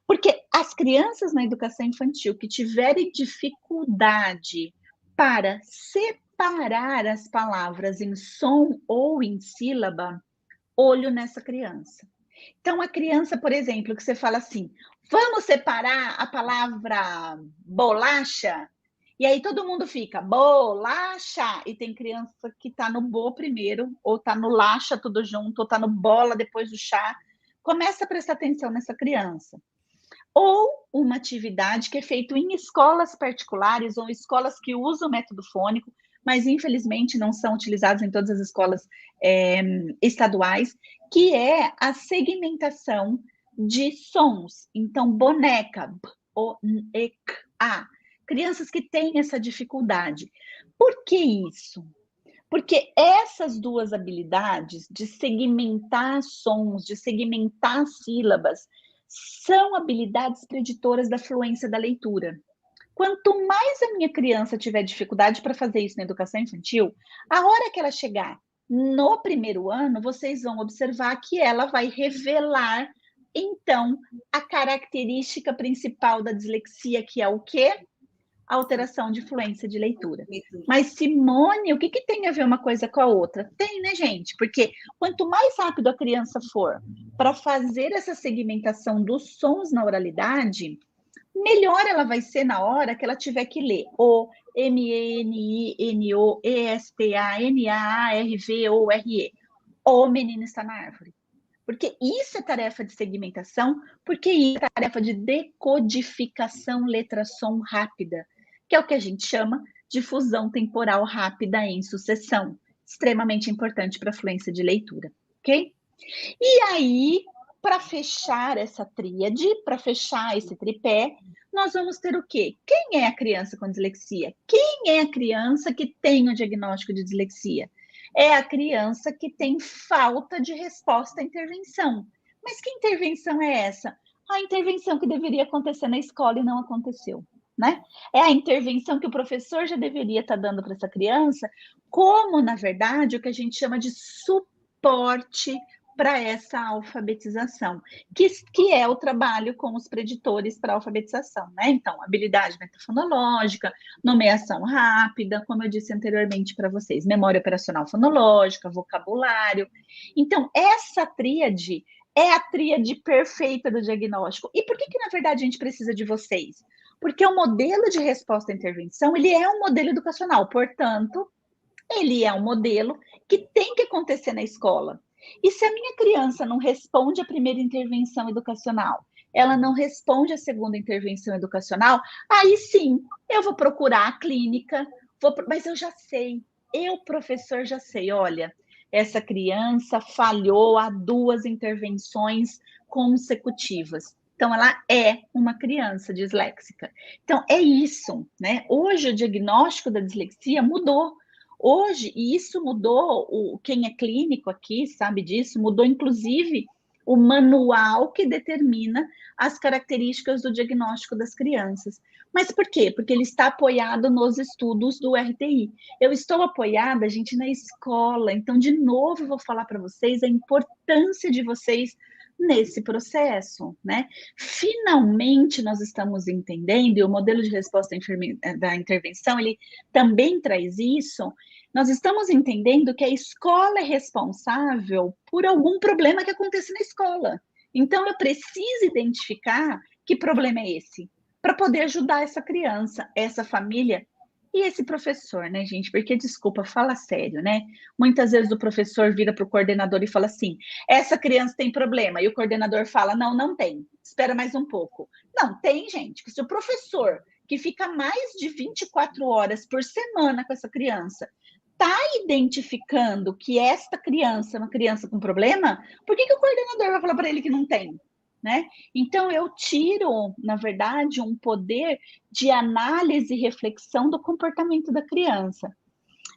Porque as crianças na educação infantil que tiverem dificuldade para separar as palavras em som ou em sílaba, olho nessa criança. Então, a criança, por exemplo, que você fala assim, vamos separar a palavra bolacha? E aí todo mundo fica, bolacha, e tem criança que está no bo primeiro, ou está no lacha tudo junto, ou está no bola depois do chá. Começa a prestar atenção nessa criança. Ou uma atividade que é feita em escolas particulares ou escolas que usam o método fônico, mas infelizmente não são utilizados em todas as escolas estaduais, que é a segmentação de sons. Então, boneca, b, o, n, e, k, a. Crianças que têm essa dificuldade. Por que isso? Porque essas 2 habilidades de segmentar sons, de segmentar sílabas, são habilidades preditoras da fluência da leitura. Quanto mais a minha criança tiver dificuldade para fazer isso na educação infantil, a hora que ela chegar no primeiro ano, vocês vão observar que ela vai revelar, então, a característica principal da dislexia, que é o quê? Alteração de fluência de leitura. Mas, Simone, o que tem a ver uma coisa com a outra? Tem, né, gente? Porque quanto mais rápido a criança for para fazer essa segmentação dos sons na oralidade, melhor ela vai ser na hora que ela tiver que ler o, M-E-N-I-N-O, E-S-P-A-N-A-A-R-V-O-R-E. O menino está na árvore. Porque isso é tarefa de segmentação, porque isso é tarefa de decodificação letra-som rápida, que é o que a gente chama de fusão temporal rápida em sucessão, extremamente importante para a fluência de leitura, ok? E aí, para fechar essa tríade, para fechar esse tripé, nós vamos ter o quê? Quem é a criança com dislexia? Quem é a criança que tem o diagnóstico de dislexia? É a criança que tem falta de resposta à intervenção. Mas que intervenção é essa? A intervenção que deveria acontecer na escola e não aconteceu, né? É a intervenção que o professor já deveria estar dando para essa criança, como, na verdade, o que a gente chama de suporte para essa alfabetização, que é o trabalho com os preditores para a alfabetização, né? Então, habilidade metafonológica, nomeação rápida, como eu disse anteriormente para vocês, memória operacional fonológica, vocabulário. Então, essa tríade é a tríade perfeita do diagnóstico. E por que na verdade, a gente precisa de vocês? Porque o modelo de resposta à intervenção, ele é um modelo educacional, portanto, ele é um modelo que tem que acontecer na escola. E se a minha criança não responde à primeira intervenção educacional, ela não responde à segunda intervenção educacional, aí sim, eu vou procurar a clínica, mas eu já sei, eu, professor, já sei, olha, essa criança falhou a 2 intervenções consecutivas. Então, ela é uma criança disléxica. Então, é isso, né? Hoje, o diagnóstico da dislexia mudou. Hoje, e isso mudou, quem é clínico aqui sabe disso, mudou inclusive o manual que determina as características do diagnóstico das crianças. Mas por quê? Porque ele está apoiado nos estudos do RTI. Eu estou apoiada, gente, na escola. Então, de novo, vou falar para vocês a importância de vocês nesse processo, né? Finalmente, nós estamos entendendo, e o modelo de resposta da intervenção, ele também traz isso. Nós estamos entendendo que a escola é responsável por algum problema que aconteça na escola. Então, eu preciso identificar que problema é esse, para poder ajudar essa criança, essa família e esse professor, né, gente? Porque, desculpa, fala sério, né? Muitas vezes o professor vira para o coordenador e fala assim: essa criança tem problema. E o coordenador fala: não, não tem. Espera mais um pouco. Não, tem, gente. Que se o professor, que fica mais de 24 horas por semana com essa criança, está identificando que esta criança é uma criança com problema, por que o coordenador vai falar para ele que não tem? Né? Então, eu tiro, na verdade, um poder de análise e reflexão do comportamento da criança.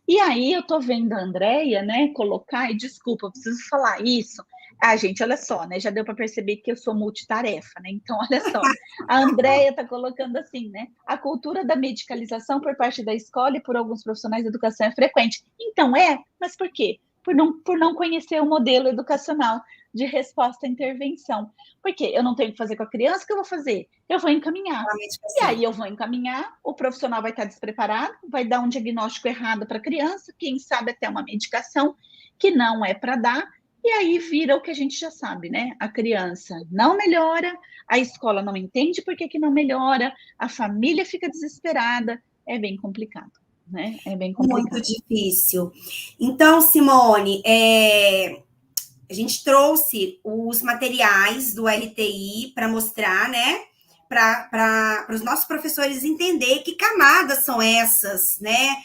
E aí, eu estou vendo a Andréia, né, colocar, e desculpa, eu preciso falar isso. Ah, gente, olha só, né, já deu para perceber que eu sou multitarefa, né? Então, olha só, a Andréia está colocando assim, né, a cultura da medicalização por parte da escola e por alguns profissionais de educação é frequente. Então, mas por quê? Por não conhecer o modelo educacional de resposta à intervenção. Porque eu não tenho que fazer com a criança, o que eu vou fazer? Eu vou encaminhar. E aí eu vou encaminhar, o profissional vai estar despreparado, vai dar um diagnóstico errado para a criança, quem sabe até uma medicação que não é para dar, e aí vira o que a gente já sabe, né? A criança não melhora, a escola não entende por que não melhora, a família fica desesperada, é bem complicado, né? É bem complicado. Muito difícil. Então, Simone, a gente trouxe os materiais do LTI para mostrar, né? Para os nossos professores entender que camadas são essas, né?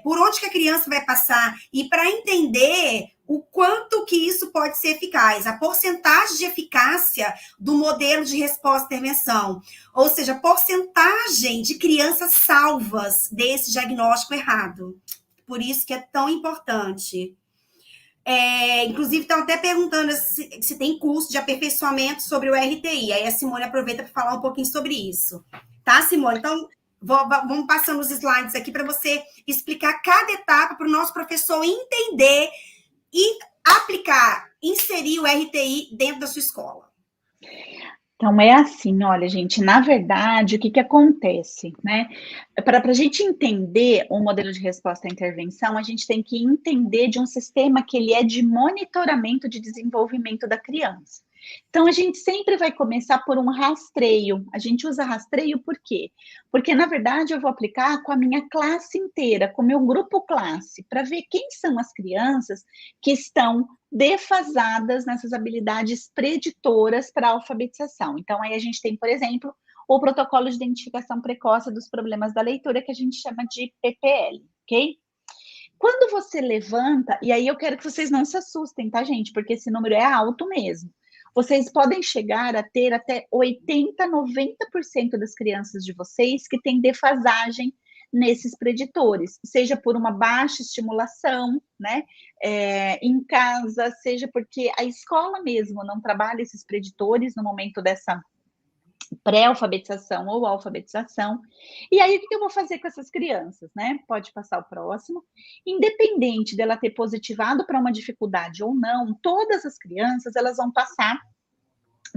Por onde que a criança vai passar e para entender o quanto que isso pode ser eficaz, a porcentagem de eficácia do modelo de resposta à intervenção, ou seja, a porcentagem de crianças salvas desse diagnóstico errado. Por isso que é tão importante. Inclusive, estão até perguntando se tem curso de aperfeiçoamento sobre o RTI. Aí a Simone aproveita para falar um pouquinho sobre isso. Tá, Simone? Então, vamos passando os slides aqui para você explicar cada etapa para o nosso professor entender e aplicar, inserir o RTI dentro da sua escola. Então, é assim, olha, gente, na verdade, o que acontece, né? Para a gente entender o modelo de resposta à intervenção, a gente tem que entender de um sistema que ele é de monitoramento de desenvolvimento da criança. Então, a gente sempre vai começar por um rastreio. A gente usa rastreio por quê? Porque, na verdade, eu vou aplicar com a minha classe inteira, com o meu grupo classe, para ver quem são as crianças que estão defasadas nessas habilidades preditoras para a alfabetização. Então, aí a gente tem, por exemplo, o protocolo de identificação precoce dos problemas da leitura, que a gente chama de PPL, ok? Quando você levanta, e aí eu quero que vocês não se assustem, tá, gente? Porque esse número é alto mesmo. Vocês podem chegar a ter até 80%, 90% das crianças de vocês que têm defasagem nesses preditores, seja por uma baixa estimulação, né, em casa, seja porque a escola mesmo não trabalha esses preditores no momento pré-alfabetização ou alfabetização. E aí, o que eu vou fazer com essas crianças, né? Pode passar o próximo. Independente dela ter positivado para uma dificuldade ou não, todas as crianças, elas vão passar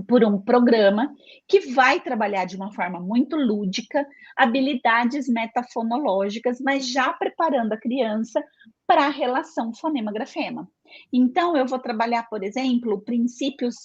por um programa que vai trabalhar de uma forma muito lúdica habilidades metafonológicas, mas já preparando a criança para a relação fonema-grafema. Então, eu vou trabalhar, por exemplo, princípios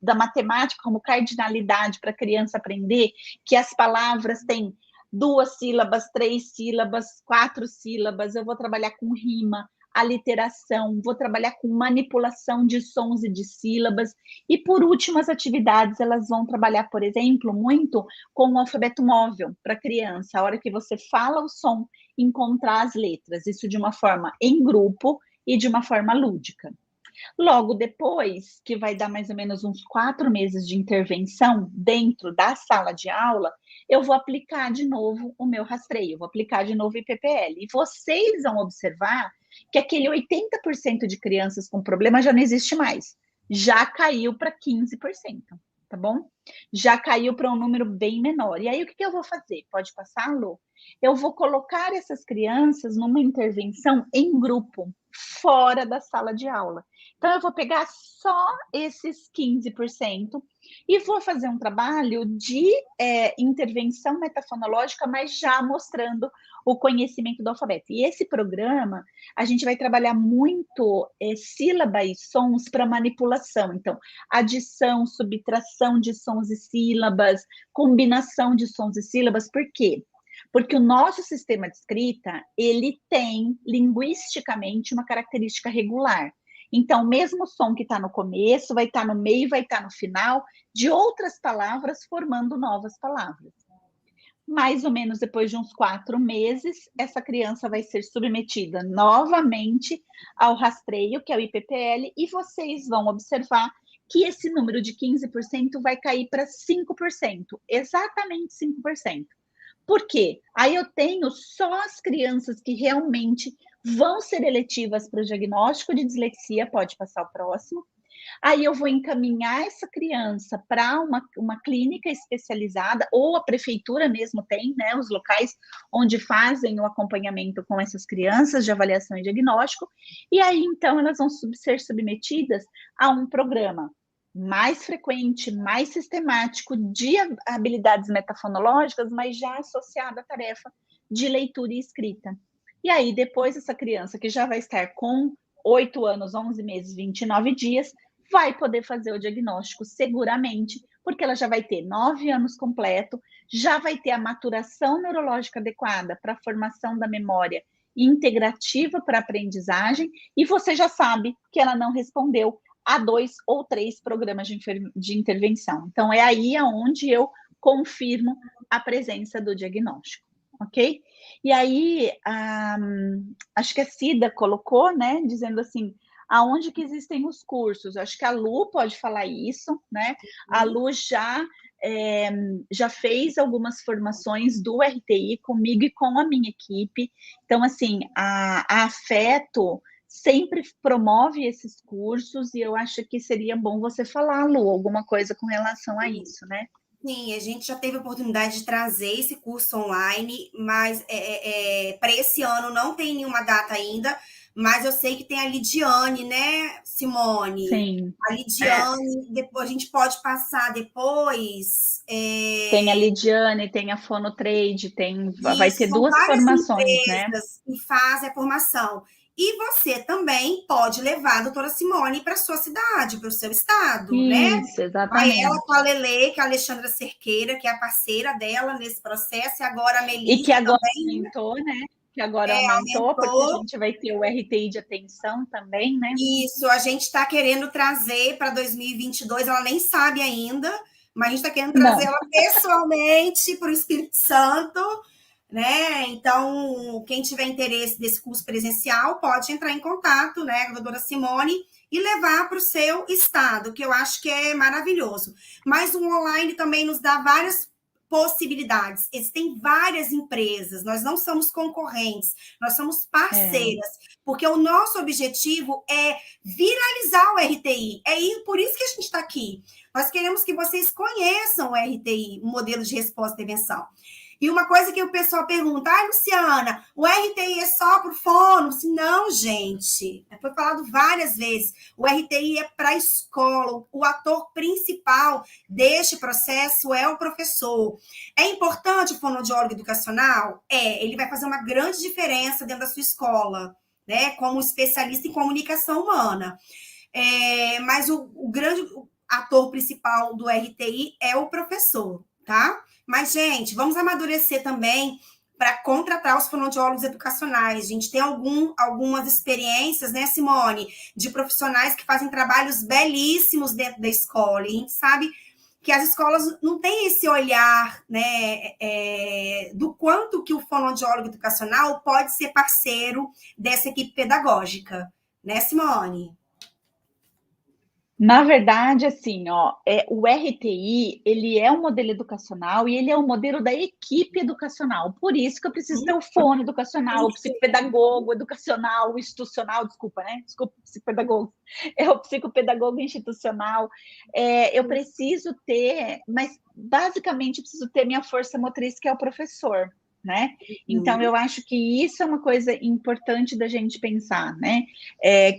da matemática, como cardinalidade, para a criança aprender que as palavras têm 2 sílabas, 3 sílabas, 4 sílabas. Eu vou trabalhar com rima, aliteração, vou trabalhar com manipulação de sons e de sílabas. E, por último, as atividades, elas vão trabalhar, por exemplo, muito com o alfabeto móvel para a criança. A hora que você fala o som, encontrar as letras. Isso de uma forma em grupo e de uma forma lúdica. Logo depois, que vai dar mais ou menos uns 4 meses de intervenção dentro da sala de aula, eu vou aplicar de novo o meu rastreio, vou aplicar de novo o IPPL. E vocês vão observar que aquele 80% de crianças com problema já não existe mais. Já caiu para 15%, tá bom? Já caiu para um número bem menor. E aí, o que eu vou fazer? Pode passar, Lu? Eu vou colocar essas crianças numa intervenção em grupo, fora da sala de aula. Então, eu vou pegar só esses 15% e vou fazer um trabalho de intervenção metafonológica, mas já mostrando o conhecimento do alfabeto. E esse programa, a gente vai trabalhar muito sílaba e sons para manipulação. Então, adição, subtração de sons e sílabas, combinação de sons e sílabas. Por quê? Porque o nosso sistema de escrita, ele tem, linguisticamente, uma característica regular. Então, mesmo o som que está no começo, vai estar no meio, vai estar no final, de outras palavras, formando novas palavras. Mais ou menos depois de uns 4 meses, essa criança vai ser submetida novamente ao rastreio, que é o IPPL, e vocês vão observar que esse número de 15% vai cair para 5%, exatamente 5%. Por quê? Aí eu tenho só as crianças que realmente vão ser eletivas para o diagnóstico de dislexia, pode passar o próximo. Aí eu vou encaminhar essa criança para uma clínica especializada, ou a prefeitura mesmo tem, né, os locais onde fazem o acompanhamento com essas crianças de avaliação e diagnóstico, e aí então elas vão ser submetidas a um programa mais frequente, mais sistemático de habilidades metafonológicas, mas já associado à tarefa de leitura e escrita. E aí depois essa criança que já vai estar com 8 anos, 11 meses, 29 dias, vai poder fazer o diagnóstico seguramente, porque ela já vai ter 9 anos completo, já vai ter a maturação neurológica adequada para a formação da memória integrativa para a aprendizagem, e você já sabe que ela não respondeu a 2 ou 3 programas de intervenção. Então, é aí onde eu confirmo a presença do diagnóstico, ok? E aí, acho que a Cida colocou, né, dizendo assim, aonde que existem os cursos? Acho que a Lu pode falar isso, né? A Lu já fez algumas formações do RTI comigo e com a minha equipe. Então, assim, a Afeto sempre promove esses cursos e eu acho que seria bom você falar, Lu, alguma coisa com relação a isso, né? Sim, a gente já teve a oportunidade de trazer esse curso online, mas para esse ano não tem nenhuma data ainda, mas eu sei que tem a Lidiane, né, Simone? Sim. A Lidiane, depois a gente pode passar depois. Tem a Lidiane, tem a Fonotrade, vai ter 2 formações, né? Que fazem a formação. E você também pode levar a doutora Simone para a sua cidade, para o seu estado, né? Isso, exatamente. Vai ela com a Lele, que é a Alexandra Cerqueira, que é a parceira dela nesse processo, e agora a Melissa e que agora também, aumentou, né? Que agora aumentou, porque a gente vai ter o RTI de atenção também, né? Isso, a gente está querendo trazer para 2022, ela nem sabe ainda, mas a gente está querendo trazer ela pessoalmente para o Espírito Santo, né? Então, quem tiver interesse desse curso presencial pode entrar em contato, né, com a doutora Simone e levar para o seu estado, que eu acho que é maravilhoso. Mas o online também nos dá várias possibilidades. Existem várias empresas, nós não somos concorrentes, nós somos parceiras, porque o nosso objetivo é viralizar o RTI. Por isso que a gente está aqui. Nós queremos que vocês conheçam o RTI, o modelo de resposta e intervenção. E uma coisa que o pessoal pergunta, Luciana, o RTI é só para o fono? Não, gente, foi falado várias vezes, o RTI é para a escola, o ator principal deste processo é o professor. É importante o fonoaudiólogo educacional? Ele vai fazer uma grande diferença dentro da sua escola, né, como especialista em comunicação humana. Mas o grande ator principal do RTI é o professor, tá? Mas, gente, vamos amadurecer também para contratar os fonoaudiólogos educacionais. A gente tem algumas experiências, né, Simone, de profissionais que fazem trabalhos belíssimos dentro da escola. E a gente sabe que as escolas não têm esse olhar, né, do quanto que o fonoaudiólogo educacional pode ser parceiro dessa equipe pedagógica. Né, Simone? Na verdade, assim, o RTI, ele é um modelo educacional e ele é um modelo da equipe educacional. Por isso que eu preciso ter o fono educacional, o psicopedagogo educacional, o institucional, desculpa, psicopedagogo. É o psicopedagogo institucional. Eu preciso ter, mas basicamente eu preciso ter minha força motriz, que é o professor, né? Então, eu acho que isso é uma coisa importante da gente pensar, né?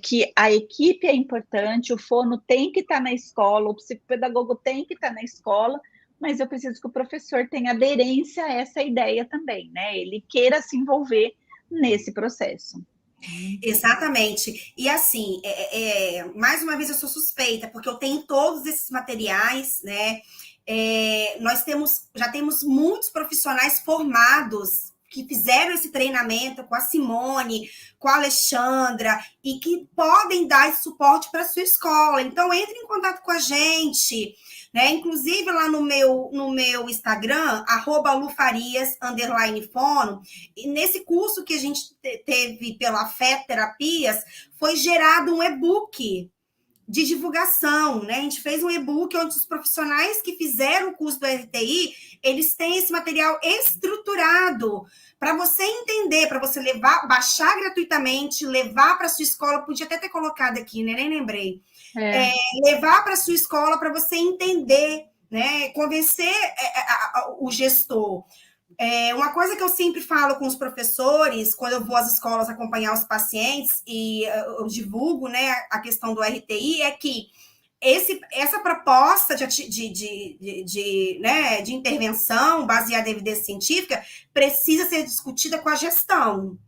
Que a equipe é importante, o fono tem que estar na escola, o psicopedagogo tem que estar na escola, mas eu preciso que o professor tenha aderência a essa ideia também, né? Ele queira se envolver nesse processo. Exatamente. E assim, mais uma vez eu sou suspeita, porque eu tenho todos esses materiais, né? Nós já temos muitos profissionais formados que fizeram esse treinamento com a Simone, com a Alexandra, e que podem dar esse suporte para a sua escola. Então, entre em contato com a gente, né? Inclusive lá no meu Instagram, @lufarias_fono, e nesse curso que a gente teve pela FET Terapias, foi gerado um e-book de divulgação, né? A gente fez um e-book onde os profissionais que fizeram o curso do RTI, eles têm esse material estruturado para você entender, para você baixar gratuitamente, levar para sua escola, podia até ter colocado aqui, né? Nem lembrei. Levar para sua escola para você entender, né? Convencer o gestor. Uma coisa que eu sempre falo com os professores, quando eu vou às escolas acompanhar os pacientes e eu divulgo, né, a questão do RTI, é que essa proposta de intervenção baseada em evidência científica precisa ser discutida com a gestão,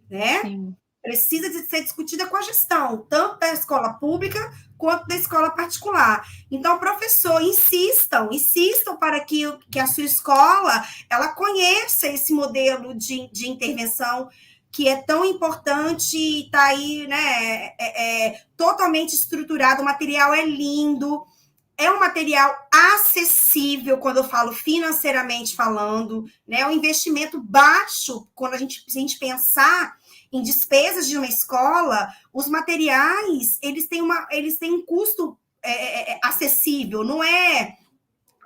né? Sim. Precisa de ser discutida com a gestão, tanto da escola pública quanto da escola particular. Então, professor, insistam para que a sua escola ela conheça esse modelo de intervenção que é tão importante e está aí, né, totalmente estruturado, o material é lindo, é um material acessível, quando eu falo financeiramente falando, né, um investimento baixo, quando a gente pensar em despesas de uma escola, os materiais, eles têm um custo acessível, não é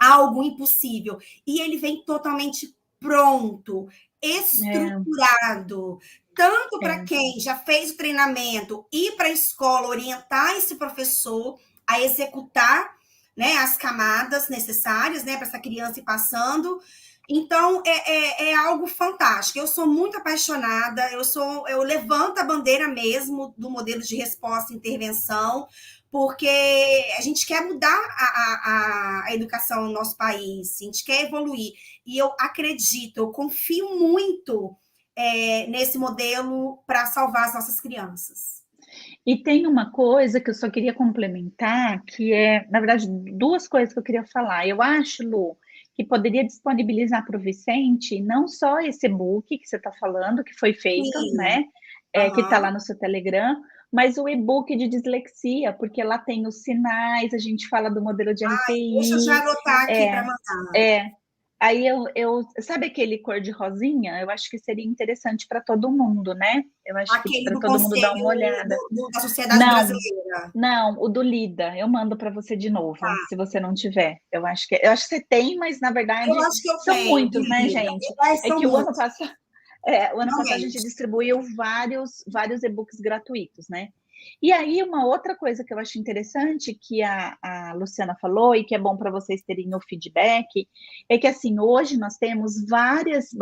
algo impossível. E ele vem totalmente pronto, estruturado, tanto para quem já fez o treinamento e para a escola orientar esse professor a executar, né, as camadas necessárias, né, para essa criança ir passando. Então, é algo fantástico. Eu sou muito apaixonada, eu levanto a bandeira mesmo do modelo de resposta e intervenção, porque a gente quer mudar a educação no nosso país, a gente quer evoluir. E eu acredito, eu confio muito nesse modelo para salvar as nossas crianças. E tem uma coisa que eu só queria complementar, que na verdade, duas coisas que eu queria falar. Eu acho, Lu, que poderia disponibilizar para o Vicente não só esse e-book que você está falando, que foi feito, sim, né? Que está lá no seu Telegram, mas o e-book de dislexia, porque lá tem os sinais, a gente fala do modelo de RTI. Deixa eu já anotar aqui para mandar. Aí sabe aquele cor de rosinha? Eu acho que seria interessante para todo mundo, né? Eu acho que para todo mundo dar uma olhada. Da Sociedade Brasileira. Não, o do Lida. Eu mando para você de novo, se você não tiver. Eu acho que você tem, mas na verdade eu acho que eu são tenho, muitos, né, gente? Que o ano passado a gente distribuiu vários e-books gratuitos, né? E aí, uma outra coisa que eu acho interessante, que a Luciana falou, e que é bom para vocês terem o feedback, é que, assim, hoje nós temos várias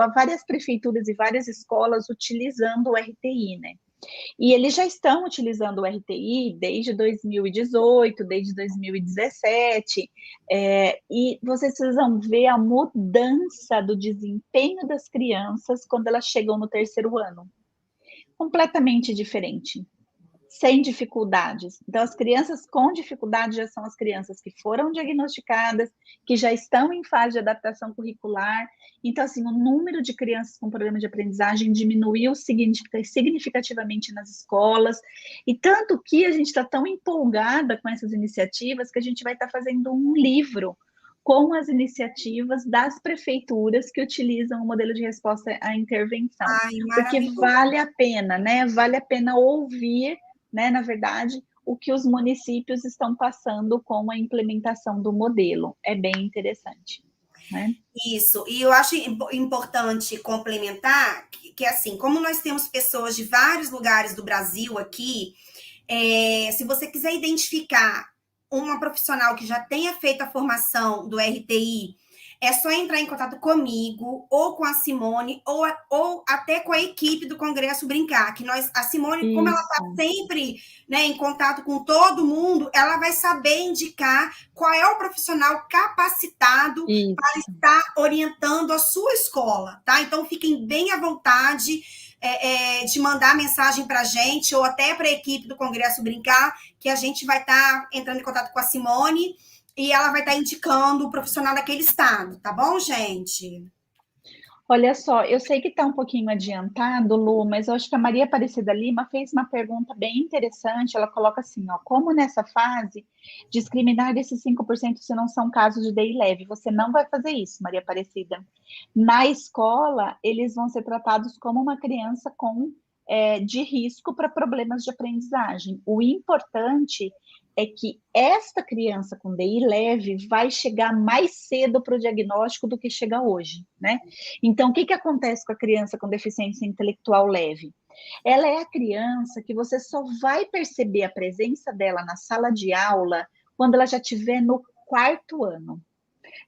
prefeituras e várias escolas utilizando o RTI, né? E eles já estão utilizando o RTI desde 2018, desde 2017, e vocês precisam ver a mudança do desempenho das crianças quando elas chegam no terceiro ano. Completamente diferente, sem dificuldades. Então, as crianças com dificuldade já são as crianças que foram diagnosticadas, que já estão em fase de adaptação curricular. Então, assim, o número de crianças com problema de aprendizagem diminuiu significativamente nas escolas, e tanto que a gente está tão empolgada com essas iniciativas que a gente vai estar fazendo um livro com as iniciativas das prefeituras que utilizam o modelo de resposta à intervenção. Porque vale a pena, né? Vale a pena ouvir, né, na verdade, o que os municípios estão passando com a implementação do modelo. É bem interessante, né? Isso, e eu acho importante complementar que assim, como nós temos pessoas de vários lugares do Brasil aqui, se você quiser identificar uma profissional que já tenha feito a formação do RTI, é só entrar em contato comigo, ou com a Simone, ou até com a equipe do Congresso Brincar, que a Simone, como ela está sempre, né, em contato com todo mundo, ela vai saber indicar qual é o profissional capacitado para estar orientando a sua escola, tá? Então, fiquem bem à vontade de mandar mensagem para a gente, ou até para a equipe do Congresso Brincar, que a gente vai estar entrando em contato com a Simone, e ela vai estar indicando o profissional daquele estado, tá bom, gente? Olha só, eu sei que está um pouquinho adiantado, Lu, mas eu acho que a Maria Aparecida Lima fez uma pergunta bem interessante. Ela coloca assim, ó, como nessa fase discriminar desses 5% se não são casos de DI leve? Você não vai fazer isso, Maria Aparecida. Na escola, eles vão ser tratados como uma criança de risco para problemas de aprendizagem. O importante é que esta criança com DI leve vai chegar mais cedo para o diagnóstico do que chega hoje, né? Então, o que acontece com a criança com deficiência intelectual leve? Ela é a criança que você só vai perceber a presença dela na sala de aula quando ela já estiver no 4º ano.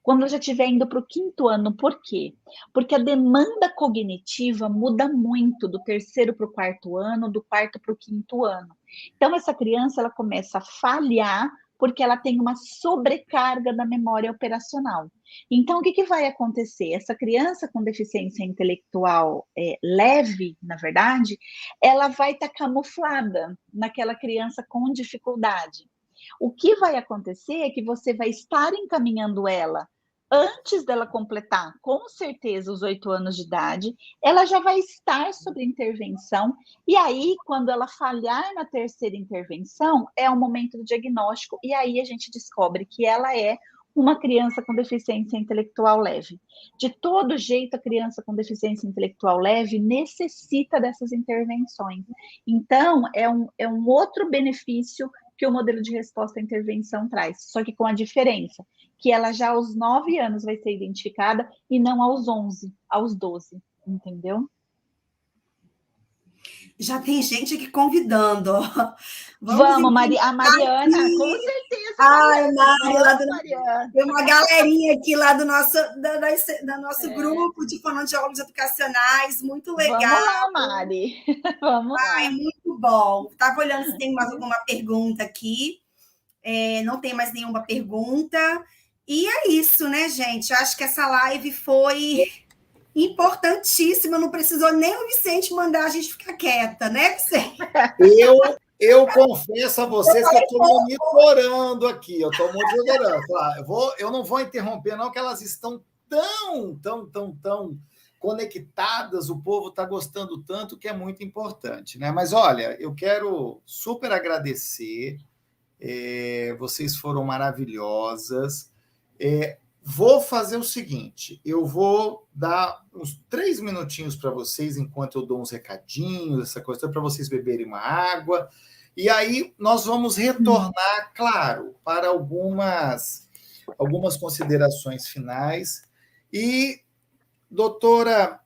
Quando ela já estiver indo para o 5º ano. Por quê? Porque a demanda cognitiva muda muito do 3º para o 4º ano, do 4º para o 5º ano. Então, essa criança ela começa a falhar porque ela tem uma sobrecarga da memória operacional. Então, o que vai acontecer? Essa criança com deficiência intelectual leve, na verdade, ela vai estar camuflada naquela criança com dificuldade. O que vai acontecer é que você vai estar encaminhando ela antes dela completar, com certeza, os 8 anos de idade, ela já vai estar sob intervenção, e aí, quando ela falhar na 3ª intervenção, é o momento do diagnóstico, e aí a gente descobre que ela é uma criança com deficiência intelectual leve. De todo jeito, a criança com deficiência intelectual leve necessita dessas intervenções. Então, é um outro benefício que o modelo de resposta à intervenção traz, só que com a diferença que ela já aos 9 anos vai ser identificada e não aos 11, aos 12, entendeu? Já tem gente aqui convidando, ó. Vamos, a Mariana, aqui. Com certeza. Ai, Mariana, tem uma galerinha aqui lá do nosso grupo de fonoaudiólogos educacionais, muito legal. Vamos lá, Mari. Vamos lá. Ai, muito bom. Estava olhando se tem mais alguma pergunta aqui. Não tem mais nenhuma pergunta. E é isso, né, gente? Eu acho que essa live foi importantíssima. Não precisou nem o Vicente mandar a gente ficar quieta, né, Vicente? Eu confesso a vocês que eu estou monitorando aqui. Eu estou monitorando. Eu não vou interromper, não, que elas estão tão conectadas. O povo está gostando tanto que é muito importante, né? Mas, olha, eu quero super agradecer. Vocês foram maravilhosas. Vou fazer o seguinte, eu vou dar uns 3 minutinhos para vocês, enquanto eu dou uns recadinhos, essa coisa, para vocês beberem uma água, e aí nós vamos retornar, claro, para algumas considerações finais. E, doutora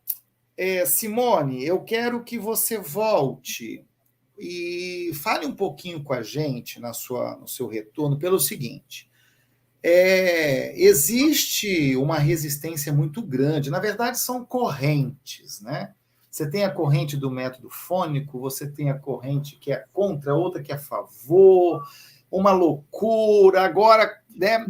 Simone, eu quero que você volte e fale um pouquinho com a gente no seu retorno pelo seguinte. Existe uma resistência muito grande, na verdade são correntes, né? Você tem a corrente do método fônico, você tem a corrente que é contra, outra que é a favor, uma loucura. Agora, né,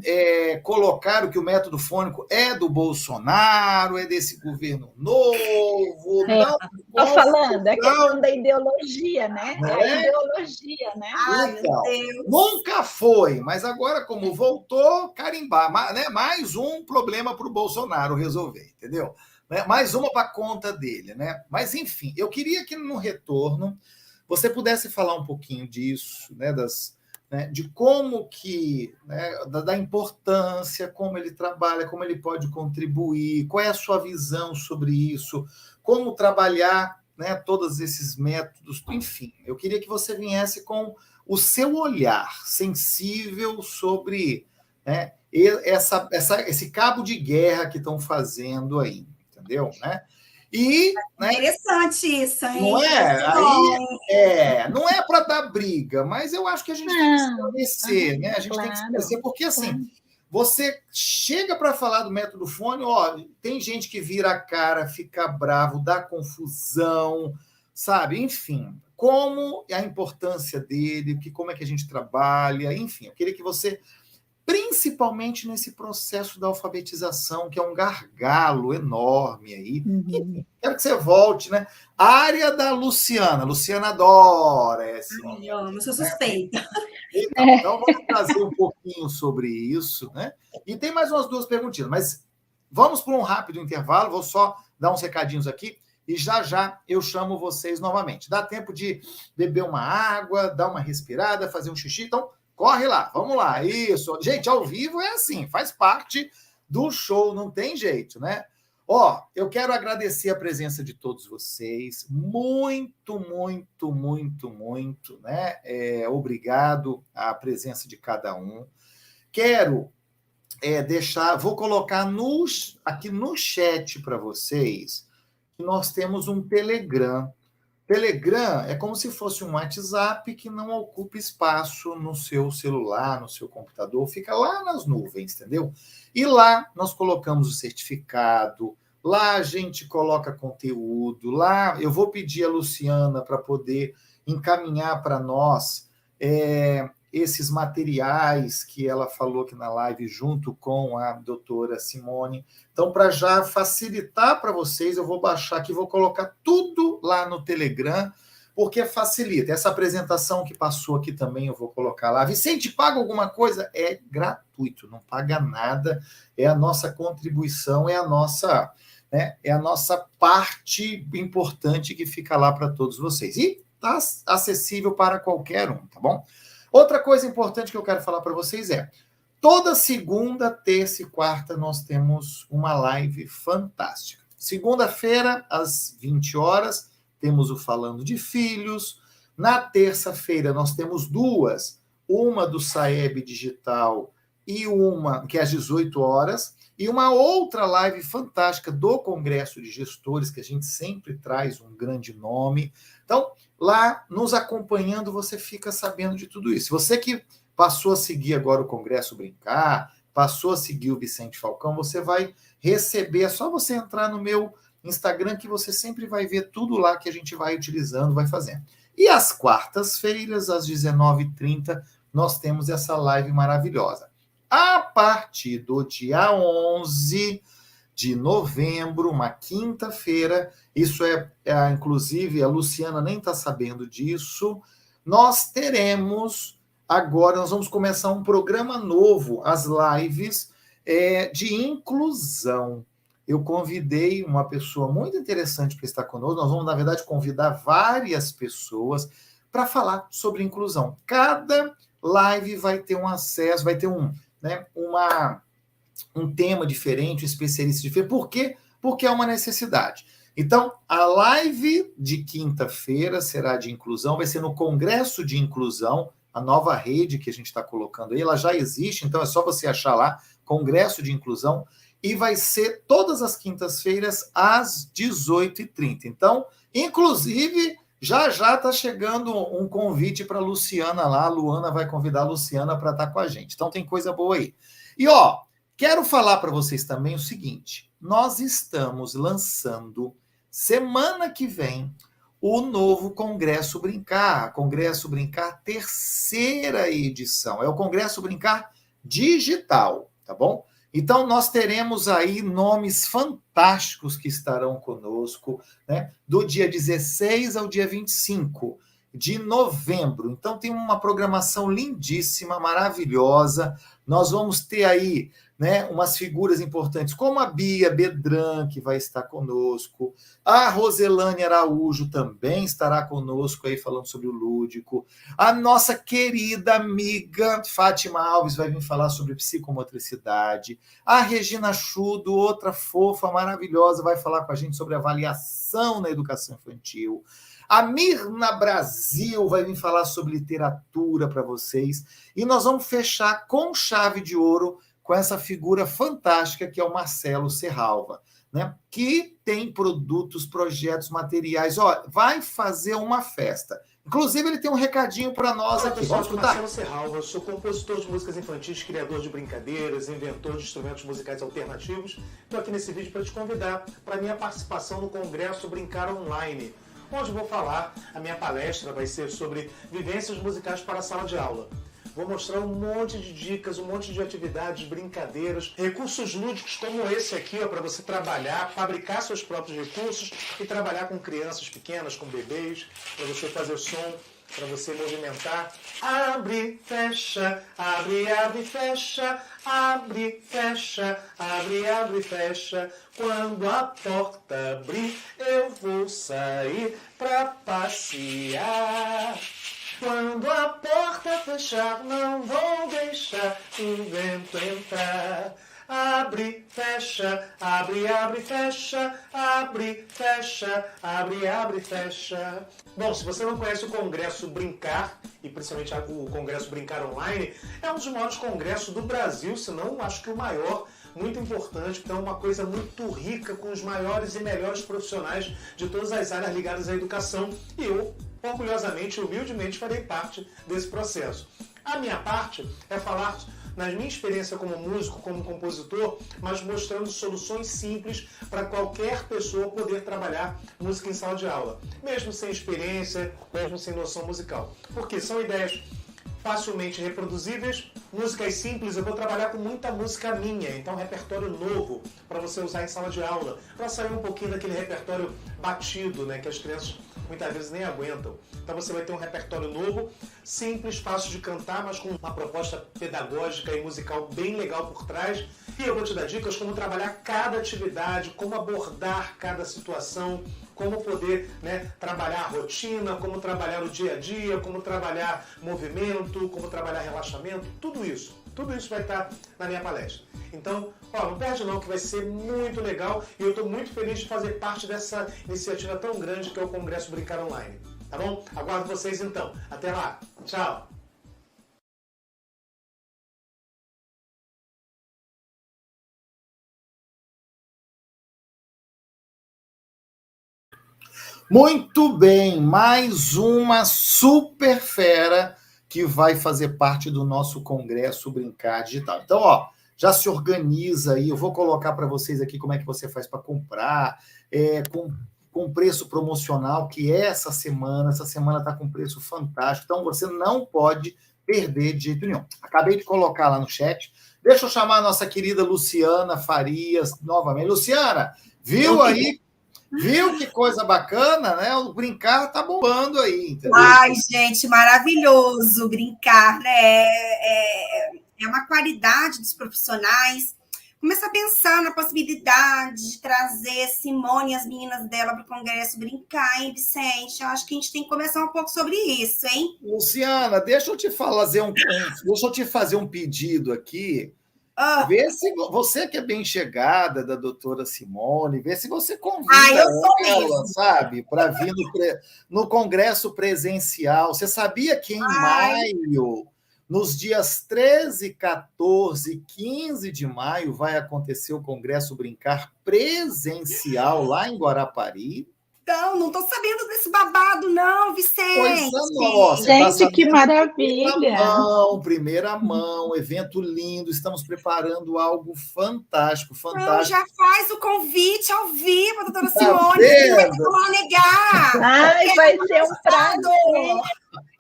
colocaram que o método fônico é do Bolsonaro, é desse governo novo. Estou falando, é questão da ideologia, né? É a ideologia, né? Então, nunca foi, mas agora, como voltou, carimbar, né? Mais um problema para o Bolsonaro resolver, entendeu? Mais uma para conta dele, né? Mas, enfim, eu queria que no retorno você pudesse falar um pouquinho disso, né? De como que, né, da importância, como ele trabalha, como ele pode contribuir, qual é a sua visão sobre isso, como trabalhar, né, todos esses métodos, enfim. Eu queria que você viesse com o seu olhar sensível sobre, né, esse cabo de guerra que estão fazendo aí, entendeu? Né? E, né, interessante isso, hein? Não é? Aí, não é para dar briga, mas eu acho que a gente tem que esclarecer, né? A gente tem que esclarecer, porque assim, você chega para falar do método fone, ó, tem gente que vira a cara, fica bravo, dá confusão, sabe? Enfim, como a importância dele, como é que a gente trabalha, enfim, eu queria que você, principalmente nesse processo da alfabetização, que é um gargalo enorme aí. Enfim, quero que você volte, né? A área da Luciana. Luciana adora esse nome. Eu sou suspeita. Então, vamos trazer um pouquinho sobre isso, né? E tem mais umas duas perguntinhas, mas vamos para um rápido intervalo, vou só dar uns recadinhos aqui e já eu chamo vocês novamente. Dá tempo de beber uma água, dar uma respirada, fazer um xixi, então corre lá, vamos lá, isso. Gente, ao vivo é assim, faz parte do show, não tem jeito, né? Ó, eu quero agradecer a presença de todos vocês, muito, né? Obrigado à presença de cada um. Quero vou colocar aqui no chat para vocês que nós temos um Telegram. Telegram é como se fosse um WhatsApp que não ocupa espaço no seu celular, no seu computador, fica lá nas nuvens, entendeu? E lá nós colocamos o certificado, lá a gente coloca conteúdo, lá eu vou pedir a Luciana para poder encaminhar para nós esses materiais que ela falou aqui na live junto com a doutora Simone. Então, para já facilitar para vocês, eu vou baixar aqui, vou colocar tudo lá no Telegram, porque facilita. Essa apresentação que passou aqui também eu vou colocar lá. Vicente, paga alguma coisa? É gratuito, não paga nada, é a nossa contribuição, é a nossa parte importante que fica lá para todos vocês. E está acessível para qualquer um, tá bom? Outra coisa importante que eu quero falar para vocês toda segunda, terça e quarta nós temos uma live fantástica. Segunda-feira, às 20 horas, temos o Falando de Filhos. Na terça-feira, nós temos duas. Uma do Saeb Digital e uma que é às 18 horas. E uma outra live fantástica do Congresso de Gestores, que a gente sempre traz um grande nome. Então, lá, nos acompanhando, você fica sabendo de tudo isso. Você que passou a seguir agora o Congresso Brincar, passou a seguir o Vicente Falcão, você vai receber, é só você entrar no meu Instagram que você sempre vai ver tudo lá que a gente vai utilizando, vai fazendo. E às quartas-feiras, às 19h30, nós temos essa live maravilhosa. A partir do dia 11 de novembro, uma quinta-feira, isso inclusive, a Luciana nem está sabendo disso, nós vamos começar um programa novo, as lives de inclusão. Eu convidei uma pessoa muito interessante para estar conosco, nós vamos, na verdade, convidar várias pessoas para falar sobre inclusão. Cada live vai ter um acesso, vai ter um tema diferente, um especialista diferente. Por quê? Porque é uma necessidade. Então, a live de quinta-feira será de inclusão, vai ser no Congresso de Inclusão, a nova rede que a gente está colocando aí, ela já existe, então é só você achar lá, Congresso de Inclusão, e vai ser todas as quintas-feiras às 18h30. Então, inclusive, Já já está chegando um convite para a Luciana lá. A Luana vai convidar a Luciana para estar com a gente. Então tem coisa boa aí. E ó, quero falar para vocês também o seguinte: nós estamos lançando semana que vem o novo Congresso Brincar. Congresso Brincar, terceira edição. É o Congresso Brincar digital, tá bom? Então, nós teremos aí nomes fantásticos que estarão conosco, né? Do dia 16 ao dia 25 de novembro. Então, tem uma programação lindíssima, maravilhosa. Nós vamos ter aí, né, umas figuras importantes, como a Bia Bedran, que vai estar conosco. A Roselane Araújo também estará conosco aí, falando sobre o lúdico. A nossa querida amiga Fátima Alves vai vir falar sobre psicomotricidade. A Regina Chudo, outra fofa, maravilhosa, vai falar com a gente sobre avaliação na educação infantil. A Mirna Brasil vai vir falar sobre literatura para vocês. E nós vamos fechar com chave de ouro com essa figura fantástica que é o Marcelo Serralva, né? Que tem produtos, projetos, materiais. Ó, vai fazer uma festa. Inclusive, ele tem um recadinho para nós aqui. Vamos escutar. Marcelo Serralva, sou compositor de músicas infantis, criador de brincadeiras, inventor de instrumentos musicais alternativos. Estou aqui nesse vídeo para te convidar para a minha participação no Congresso Brincar Online, onde vou falar, a minha palestra vai ser sobre vivências musicais para a sala de aula. Vou mostrar um monte de dicas, um monte de atividades, brincadeiras, recursos lúdicos como esse aqui, para você trabalhar, fabricar seus próprios recursos e trabalhar com crianças pequenas, com bebês, para você fazer som, para você movimentar. Abre, fecha, abre, fecha, abre, fecha, abre, fecha. Quando a porta abrir, eu vou sair para passear. Quando a porta fechar, não vou deixar o vento entrar. Abre, fecha, abre, fecha, abre, fecha, abre, fecha. Bom, se você não conhece o Congresso Brincar, e principalmente o Congresso Brincar Online, é um dos maiores congressos do Brasil, se não, acho que o maior. Muito importante, porque é uma coisa muito rica, com os maiores e melhores profissionais de todas as áreas ligadas à educação. E eu, orgulhosamente e humildemente, farei parte desse processo. A minha parte é falar na minha experiência como músico, como compositor, mas mostrando soluções simples para qualquer pessoa poder trabalhar música em sala de aula, mesmo sem experiência, mesmo sem noção musical. Porque são ideias facilmente reproduzíveis, músicas simples. Eu vou trabalhar com muita música minha, então repertório novo para você usar em sala de aula, para sair um pouquinho daquele repertório batido, né, que as crianças muitas vezes nem aguentam. Então você vai ter um repertório novo, simples, fácil de cantar, mas com uma proposta pedagógica e musical bem legal por trás. E eu vou te dar dicas como trabalhar cada atividade, como abordar cada situação, como poder, né, trabalhar a rotina, como trabalhar o dia a dia, como trabalhar movimento, como trabalhar relaxamento, tudo isso vai estar na minha palestra. Então, não perde não, que vai ser muito legal e eu estou muito feliz de fazer parte dessa iniciativa tão grande que é o Congresso Brincar Online. Tá bom? Aguardo vocês então. Até lá. Tchau. Muito bem, mais uma super fera que vai fazer parte do nosso Congresso Brincar Digital. Então, ó, já se organiza aí, eu vou colocar para vocês aqui como é que você faz para comprar, com preço promocional, que é essa semana está com preço fantástico, então você não pode perder de jeito nenhum. Acabei de colocar lá no chat, deixa eu chamar a nossa querida Luciana Farias novamente. Luciana, viu aí? Viu que coisa bacana, né? O Brincar tá bombando aí, entendeu? Ai, gente, maravilhoso Brincar, né? É uma qualidade dos profissionais. Começa a pensar na possibilidade de trazer Simone e as meninas dela para o Congresso Brincar, hein, Vicente? Eu acho que a gente tem que conversar um pouco sobre isso, hein? Luciana, deixa eu te fazer um pedido aqui. Vê se você que é bem chegada da doutora Simone, vê se você convida ela, sabe, para vir no congresso presencial. Você sabia que em maio, nos dias 13, 14 e 15 de maio, vai acontecer o Congresso Brincar presencial lá em Guarapari? Então, não estou sabendo desse babado, não, Vicente. Coisa nossa. Gente, que maravilha! Primeira mão, evento lindo. Estamos preparando algo fantástico, Não, fantástico. já faz o convite ao vivo, doutora Tá Simone. vendo? Não vai ter como negar. Ai, vai ser um prazer.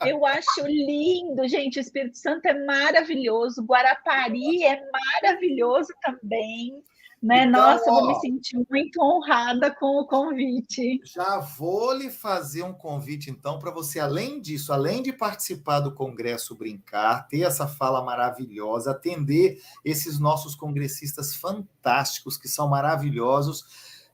Eu acho lindo, gente. O Espírito Santo é maravilhoso. Guarapari é maravilhoso também. Né? Então, Nossa, eu vou me sentir muito honrada com o convite. Já vou lhe fazer um convite, então, para você, além disso, além de participar do Congresso Brincar, ter essa fala maravilhosa, atender esses nossos congressistas fantásticos, que são maravilhosos,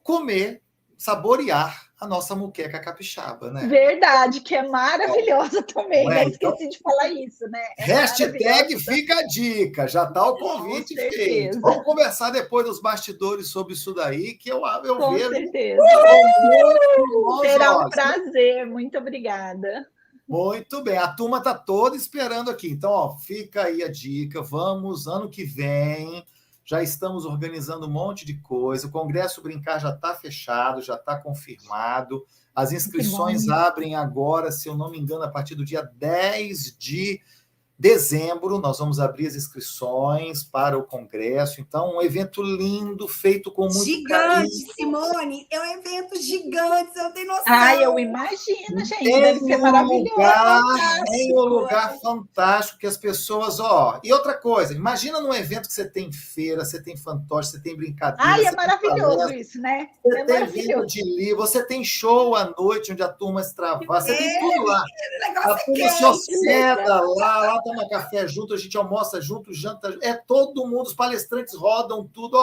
comer, saborear a nossa muqueca capixaba, né? Verdade, que é maravilhosa também, né? Então, Esqueci de falar isso, né? Hashtag fica a dica, já está o convite feito. Vamos conversar depois dos bastidores sobre isso daí, que eu Com vejo. certeza. Será um prazer, muito obrigada. Muito bem, a turma está toda esperando aqui. Então, ó, fica aí a dica, vamos, ano que vem, já estamos organizando um monte de coisa, o Congresso Brincar já está fechado, já está confirmado, as inscrições abrem agora, se eu não me engano, a partir do dia 10 de dezembro, nós vamos abrir as inscrições para o Congresso. Então, um evento lindo, feito com muito carinho. Gigante, Simone. É um evento gigante, você não tem noção. Ah, eu imagino, gente. Deve ser maravilhoso. É um lugar fantástico que as pessoas... E outra coisa, imagina num evento que você tem feira, você tem fantoche, você tem brincadeira. Ai, é maravilhoso isso, né? Você tem vinho de livro, você tem show à noite, onde a turma extravasa, você tem tudo lá. A turma se hospeda lá toma café junto, a gente almoça junto, janta, todo mundo, os palestrantes rodam tudo,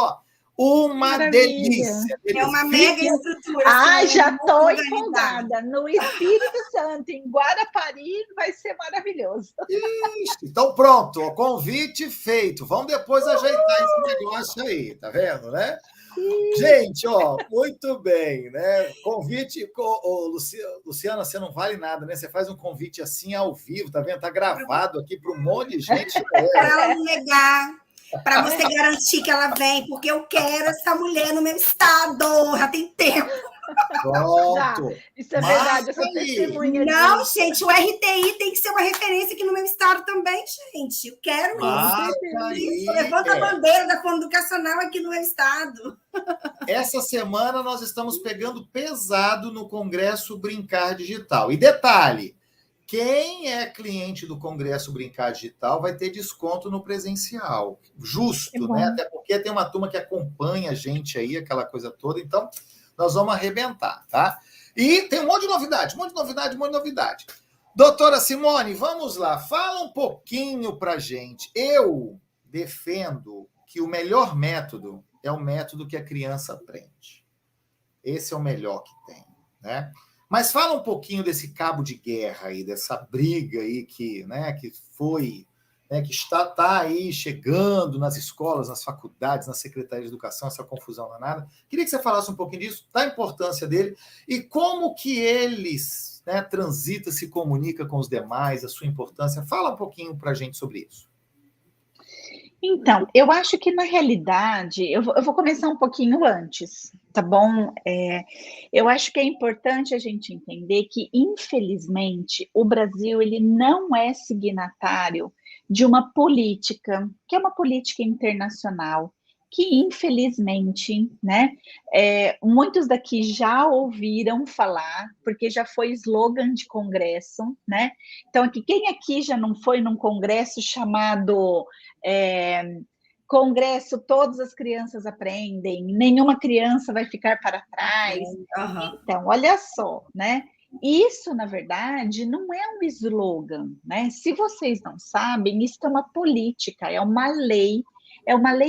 uma delícia. É uma mega estrutura. Ah, já estou empolgada. No Espírito Santo, em Guarapari, vai ser maravilhoso. Ixi, então pronto, convite feito. Vamos depois ajeitar esse negócio aí, tá vendo, né? Gente, muito bem, né? Convite, Luciana, você não vale nada, né? Você faz um convite assim ao vivo, tá vendo? Tá gravado aqui para um monte de gente. Para ela não negar, para você garantir que ela vem, porque eu quero essa mulher no meu estado, já tem tempo. Pronto. Isso é verdade, essa testemunha. Não, gente, o RTI tem que ser uma referência aqui no meu estado também, gente. Eu quero isso. Levanta a bandeira da forma educacional aqui no meu estado. Essa semana nós estamos pegando pesado no Congresso Brincar Digital. E detalhe, quem é cliente do Congresso Brincar Digital vai ter desconto no presencial. Justo, né? Até porque tem uma turma que acompanha a gente aí, aquela coisa toda. Então, nós vamos arrebentar, tá? E tem um monte de novidade. Doutora Simone, vamos lá. Fala um pouquinho pra gente. Eu defendo que o melhor método é o método que a criança aprende. Esse é o melhor que tem, né? Mas fala um pouquinho desse cabo de guerra aí, dessa briga aí que foi, que está aí chegando nas escolas, nas faculdades, na Secretaria de Educação, essa confusão danada. Queria que você falasse um pouquinho disso, da importância dele e como que eles transitam, se comunicam com os demais, a sua importância. Fala um pouquinho para a gente sobre isso. Então, eu acho que, na realidade, eu vou começar um pouquinho antes, tá bom? Eu acho que é importante a gente entender que, infelizmente, o Brasil ele não é signatário de uma política, que é uma política internacional, que, infelizmente, muitos daqui já ouviram falar, porque já foi slogan de congresso, né? Então, quem aqui já não foi num congresso chamado Congresso Todas as Crianças Aprendem, nenhuma criança vai ficar para trás? Então, olha só, né? Isso, na verdade, não é um slogan, né? Se vocês não sabem, isso é uma política, é uma lei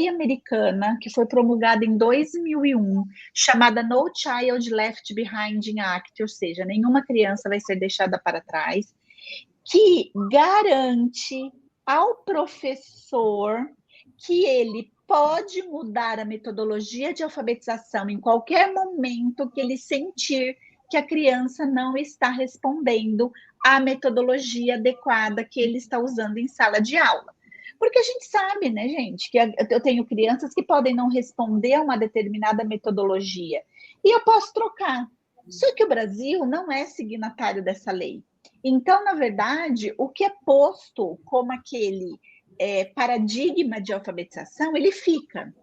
americana que foi promulgada em 2001, chamada No Child Left Behind Act, ou seja, nenhuma criança vai ser deixada para trás, que garante ao professor que ele pode mudar a metodologia de alfabetização em qualquer momento que ele sentir que a criança não está respondendo à metodologia adequada que ele está usando em sala de aula. Porque a gente sabe, né, gente, que eu tenho crianças que podem não responder a uma determinada metodologia. E eu posso trocar, Só que o Brasil não é signatário dessa lei. Então, na verdade, o que é posto como aquele paradigma de alfabetização, ele fica.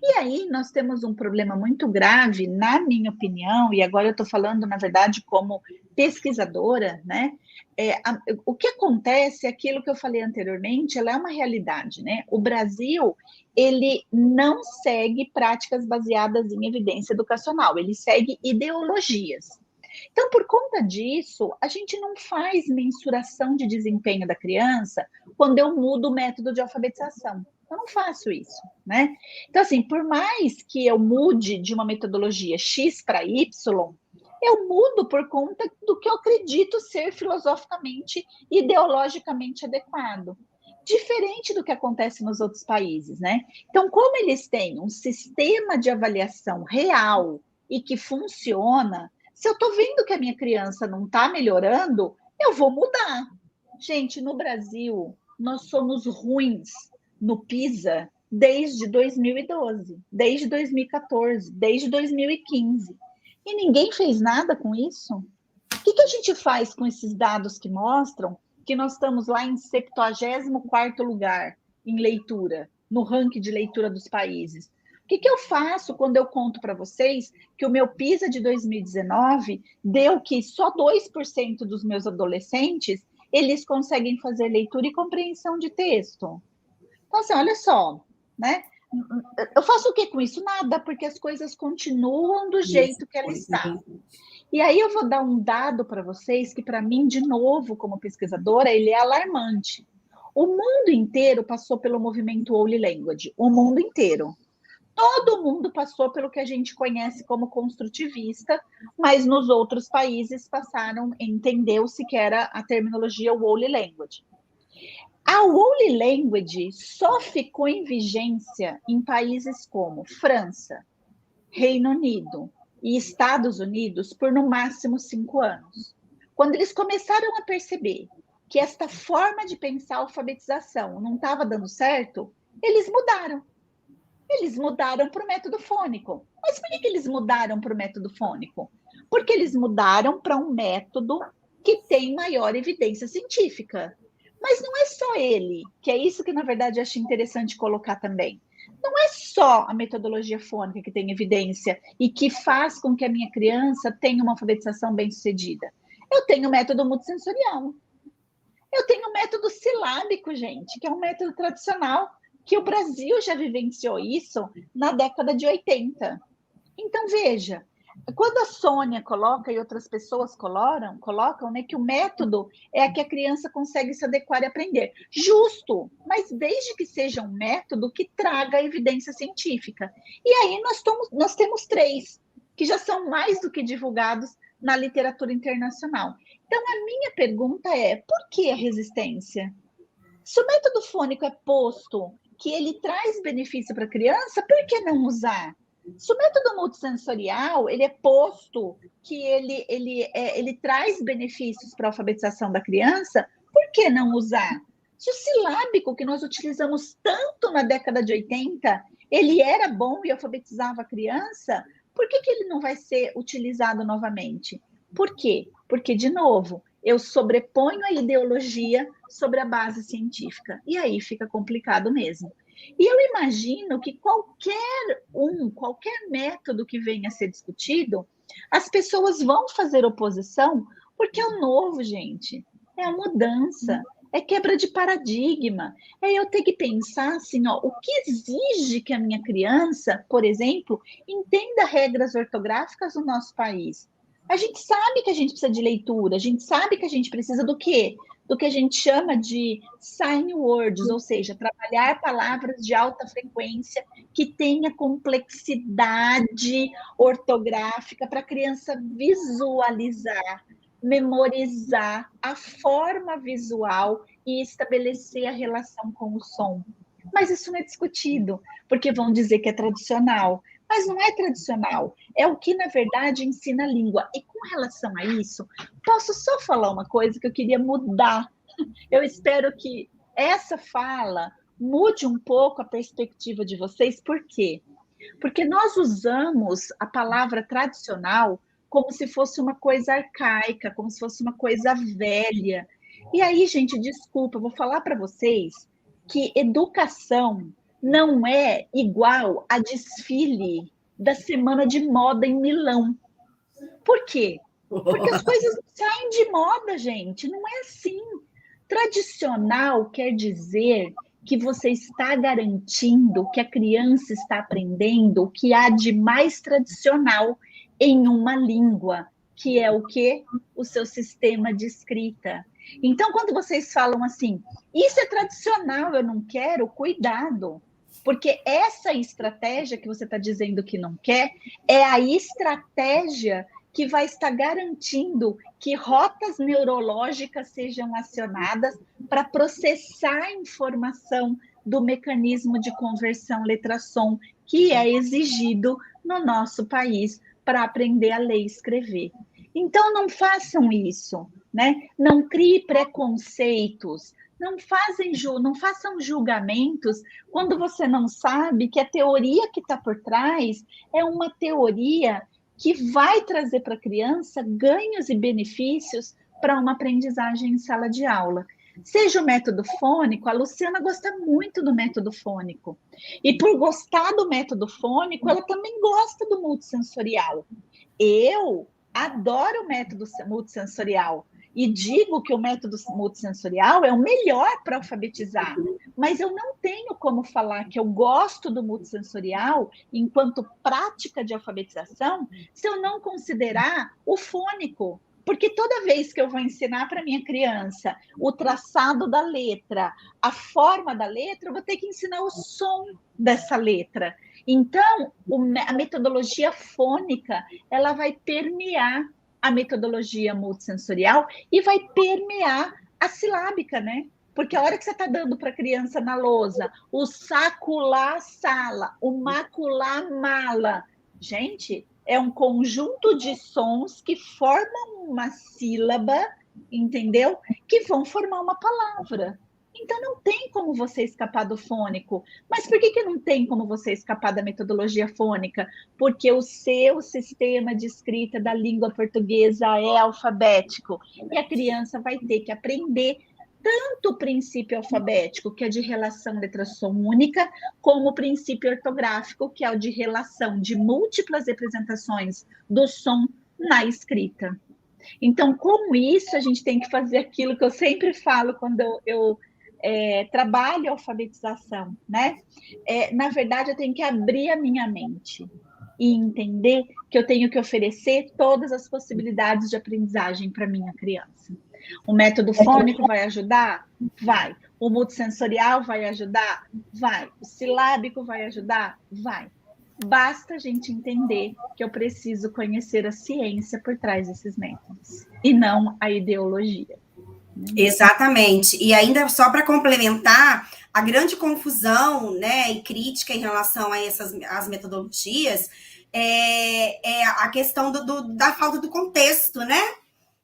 E aí nós temos um problema muito grave, na minha opinião, e agora eu estou falando, na verdade, como pesquisadora, né? O que acontece é aquilo que eu falei anteriormente, ela é uma realidade, né? O Brasil, ele não segue práticas baseadas em evidência educacional, ele segue ideologias. Então, por conta disso, a gente não faz mensuração de desempenho da criança quando eu mudo o método de alfabetização. Eu não faço isso, né? Então, assim, por mais que eu mude de uma metodologia X para Y, eu mudo por conta do que eu acredito ser filosoficamente, ideologicamente adequado. Diferente do que acontece nos outros países, né? Então, como eles têm um sistema de avaliação real e que funciona, se eu estou vendo que a minha criança não está melhorando, eu vou mudar. Gente, no Brasil, nós somos ruins no PISA desde 2012, desde 2014, desde 2015. E ninguém fez nada com isso? O que a gente faz com esses dados que mostram que nós estamos lá em 74º lugar em leitura, no ranking de leitura dos países? O que eu faço quando eu conto para vocês que o meu PISA de 2019 deu que só 2% dos meus adolescentes eles conseguem fazer leitura e compreensão de texto? Então, assim, olha só, né? Eu faço o que com isso? Nada, porque as coisas continuam do jeito que ela está. E aí eu vou dar um dado para vocês que, para mim, de novo, como pesquisadora, ele é alarmante. O mundo inteiro passou pelo movimento Holy Language, o mundo inteiro. Todo mundo passou pelo que a gente conhece como construtivista, mas nos outros países passaram, entendeu-se que era a terminologia Holy Language. A Holy Language só ficou em vigência em países como França, Reino Unido e Estados Unidos por no máximo 5 anos. Quando eles começaram a perceber que esta forma de pensar a alfabetização não estava dando certo, eles mudaram. Eles mudaram para o método fônico. Mas por que eles mudaram para o método fônico? Porque eles mudaram para um método que tem maior evidência científica. Mas não é só ele, que é isso que, na verdade, eu acho interessante colocar também. Não é só a metodologia fônica que tem evidência e que faz com que a minha criança tenha uma alfabetização bem-sucedida. Eu tenho o método multissensorial. Eu tenho o método silábico, gente, que é um método tradicional, que o Brasil já vivenciou isso na década de 80. Então, veja, quando a Sônia coloca e outras pessoas colocam, né, que o método é a que a criança consegue se adequar e aprender. Justo, mas desde que seja um método que traga evidência científica. E aí nós temos 3, que já são mais do que divulgados na literatura internacional. Então, a minha pergunta é, por que a resistência? Se o método fônico é posto que ele traz benefício para a criança, por que não usar? Se o método multissensorial ele é posto que ele traz benefícios para a alfabetização da criança, por que não usar? Se o silábico que nós utilizamos tanto na década de 80, ele era bom e alfabetizava a criança, por que ele não vai ser utilizado novamente? Por quê? Porque, de novo, eu sobreponho a ideologia sobre a base científica. E aí fica complicado mesmo. E eu imagino que qualquer método que venha a ser discutido, as pessoas vão fazer oposição, porque é o novo, gente. É a mudança, é quebra de paradigma. É eu ter que pensar assim, ó, o que exige que a minha criança, por exemplo, entenda regras ortográficas do nosso país. A gente sabe que a gente precisa de leitura, a gente sabe que a gente precisa do quê? Do que a gente chama de sign words, ou seja, trabalhar palavras de alta frequência que tenha complexidade ortográfica para a criança visualizar, memorizar a forma visual e estabelecer a relação com o som. Mas isso não é discutido, porque vão dizer que é tradicional. Mas não é tradicional, é o que, na verdade, ensina a língua. E com relação a isso, posso só falar uma coisa que eu queria mudar. Eu espero que essa fala mude um pouco a perspectiva de vocês. Por quê? Porque nós usamos a palavra tradicional como se fosse uma coisa arcaica, como se fosse uma coisa velha. E aí, gente, desculpa, eu vou falar para vocês que educação não é igual a desfile da Semana de Moda em Milão. Por quê? Porque as coisas não saem de moda, gente. Não é assim. Tradicional quer dizer que você está garantindo que a criança está aprendendo o que há de mais tradicional em uma língua, que é o quê? O seu sistema de escrita. Então, quando vocês falam assim, isso é tradicional, eu não quero, cuidado. Porque essa estratégia que você está dizendo que não quer é a estratégia que vai estar garantindo que rotas neurológicas sejam acionadas para processar a informação do mecanismo de conversão letra-som que é exigido no nosso país para aprender a ler e escrever. Então, não façam isso, né? Não crie preconceitos, não façam julgamentos quando você não sabe que a teoria que está por trás é uma teoria que vai trazer para a criança ganhos e benefícios para uma aprendizagem em sala de aula. Seja o método fônico, a Luciana gosta muito do método fônico. E por gostar do método fônico, ela também gosta do multissensorial. Eu adoro o método multissensorial e digo que o método multissensorial é o melhor para alfabetizar, mas eu não tenho como falar que eu gosto do multissensorial enquanto prática de alfabetização se eu não considerar o fônico. Porque toda vez que eu vou ensinar para minha criança o traçado da letra, a forma da letra, eu vou ter que ensinar o som dessa letra. Então, a metodologia fônica, ela vai permear a metodologia multissensorial e vai permear a silábica, né? Porque a hora que você está dando para a criança na lousa o saculá sala, o maculá mala, gente, é um conjunto de sons que formam uma sílaba, entendeu? Que vão formar uma palavra. Então, não tem como você escapar do fônico. Mas por que não tem como você escapar da metodologia fônica? Porque o seu sistema de escrita da língua portuguesa é alfabético. E a criança vai ter que aprender tanto o princípio alfabético, que é de relação letra-som única, como o princípio ortográfico, que é o de relação de múltiplas representações do som na escrita. Então, com isso, a gente tem que fazer aquilo que eu sempre falo quando eu trabalho a alfabetização, né? Na verdade, eu tenho que abrir a minha mente e entender que eu tenho que oferecer todas as possibilidades de aprendizagem para minha criança. O método fônico vai ajudar? Vai. O multissensorial vai ajudar? Vai. O silábico vai ajudar? Vai. Basta a gente entender que eu preciso conhecer a ciência por trás desses métodos, e não a ideologia. Exatamente. E ainda só para complementar, a grande confusão, né, e crítica em relação a as metodologias é a questão da falta do contexto, né?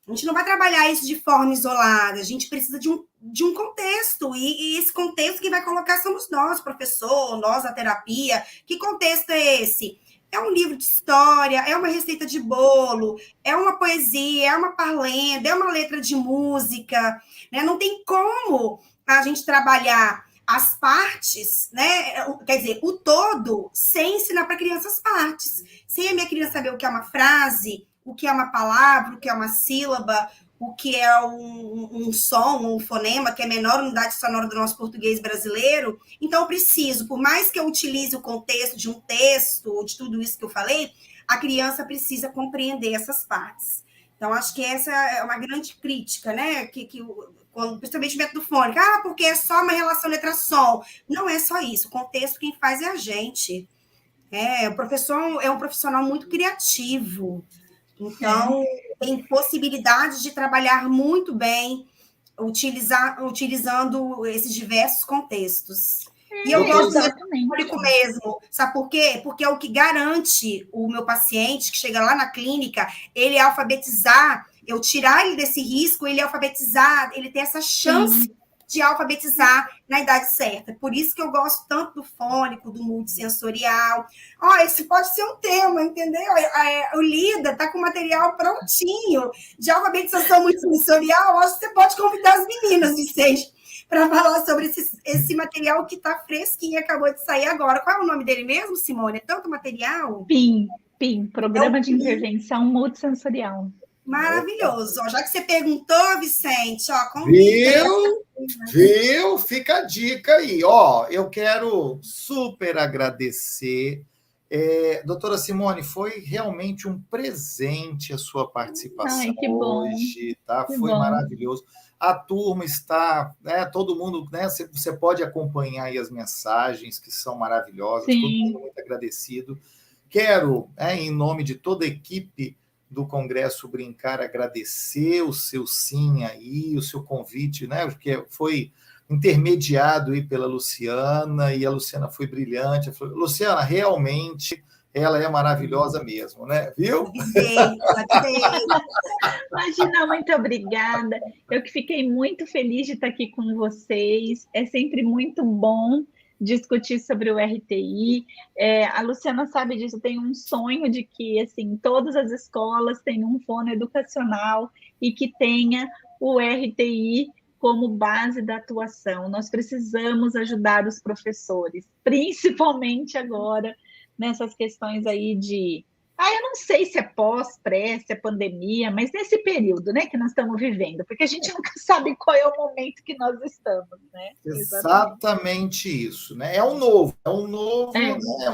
A gente não vai trabalhar isso de forma isolada, a gente precisa de um contexto, e esse contexto que vai colocar somos nós, professor, nós, a terapia. Que contexto é esse? É um livro de história, é uma receita de bolo, é uma poesia, é uma parlenda, é uma letra de música, né? Não tem como a gente trabalhar as partes, né? Quer dizer, o todo, sem ensinar para a criança as partes. Sem a minha criança saber o que é uma frase, o que é uma palavra, o que é uma sílaba, o que é um som, um fonema, que é a menor unidade sonora do nosso português brasileiro. Então, eu preciso, por mais que eu utilize o contexto de um texto, ou de tudo isso que eu falei, a criança precisa compreender essas partes. Então, acho que essa é uma grande crítica, né? Principalmente o método fônico. Porque é só uma relação letra-som. Não é só isso. O contexto, quem faz é a gente. O professor é um profissional muito criativo. Então, tem possibilidade de trabalhar muito bem, utilizando esses diversos contextos. E eu gosto do público mesmo. Sabe por quê? Porque é o que garante o meu paciente que chega lá na clínica, ele alfabetizar, eu tirar ele desse risco, ele alfabetizar, ele ter essa chance de alfabetizar na idade certa. Por isso que eu gosto tanto do fônico, do multissensorial. Esse pode ser um tema, entendeu? O Lida está com o material prontinho de alfabetização multissensorial. Acho que você pode convidar as meninas, Vicente, para falar sobre esse material que está fresquinho, acabou de sair agora. Qual é o nome dele mesmo, Simone? É tanto material? PIM, Programa de Intervenção Multissensorial. Maravilhoso. Já que você perguntou, Vicente, convida. Viu? Fica a dica aí. Eu quero super agradecer. Doutora Simone, foi realmente um presente a sua participação hoje, tá? Foi maravilhoso. A turma está, todo mundo, você pode acompanhar aí as mensagens que são maravilhosas, todo mundo muito agradecido. Quero, em nome de toda a equipe do Congresso Brincar, agradecer o seu sim aí, o seu convite, porque foi intermediado aí pela Luciana, e a Luciana foi brilhante. Luciana, realmente, ela é maravilhosa mesmo, né? Viu? Imagina, muito obrigada. Eu que fiquei muito feliz de estar aqui com vocês. É sempre muito bom discutir sobre o RTI. A Luciana sabe disso, eu tenho um sonho de que assim, todas as escolas tenham um fono educacional e que tenha o RTI como base da atuação. Nós precisamos ajudar os professores, principalmente agora, nessas questões aí de... eu não sei se é pós-pré, se é pandemia, mas nesse período, que nós estamos vivendo, porque a gente nunca sabe qual é o momento que nós estamos, né? Exatamente isso, né? É um novo,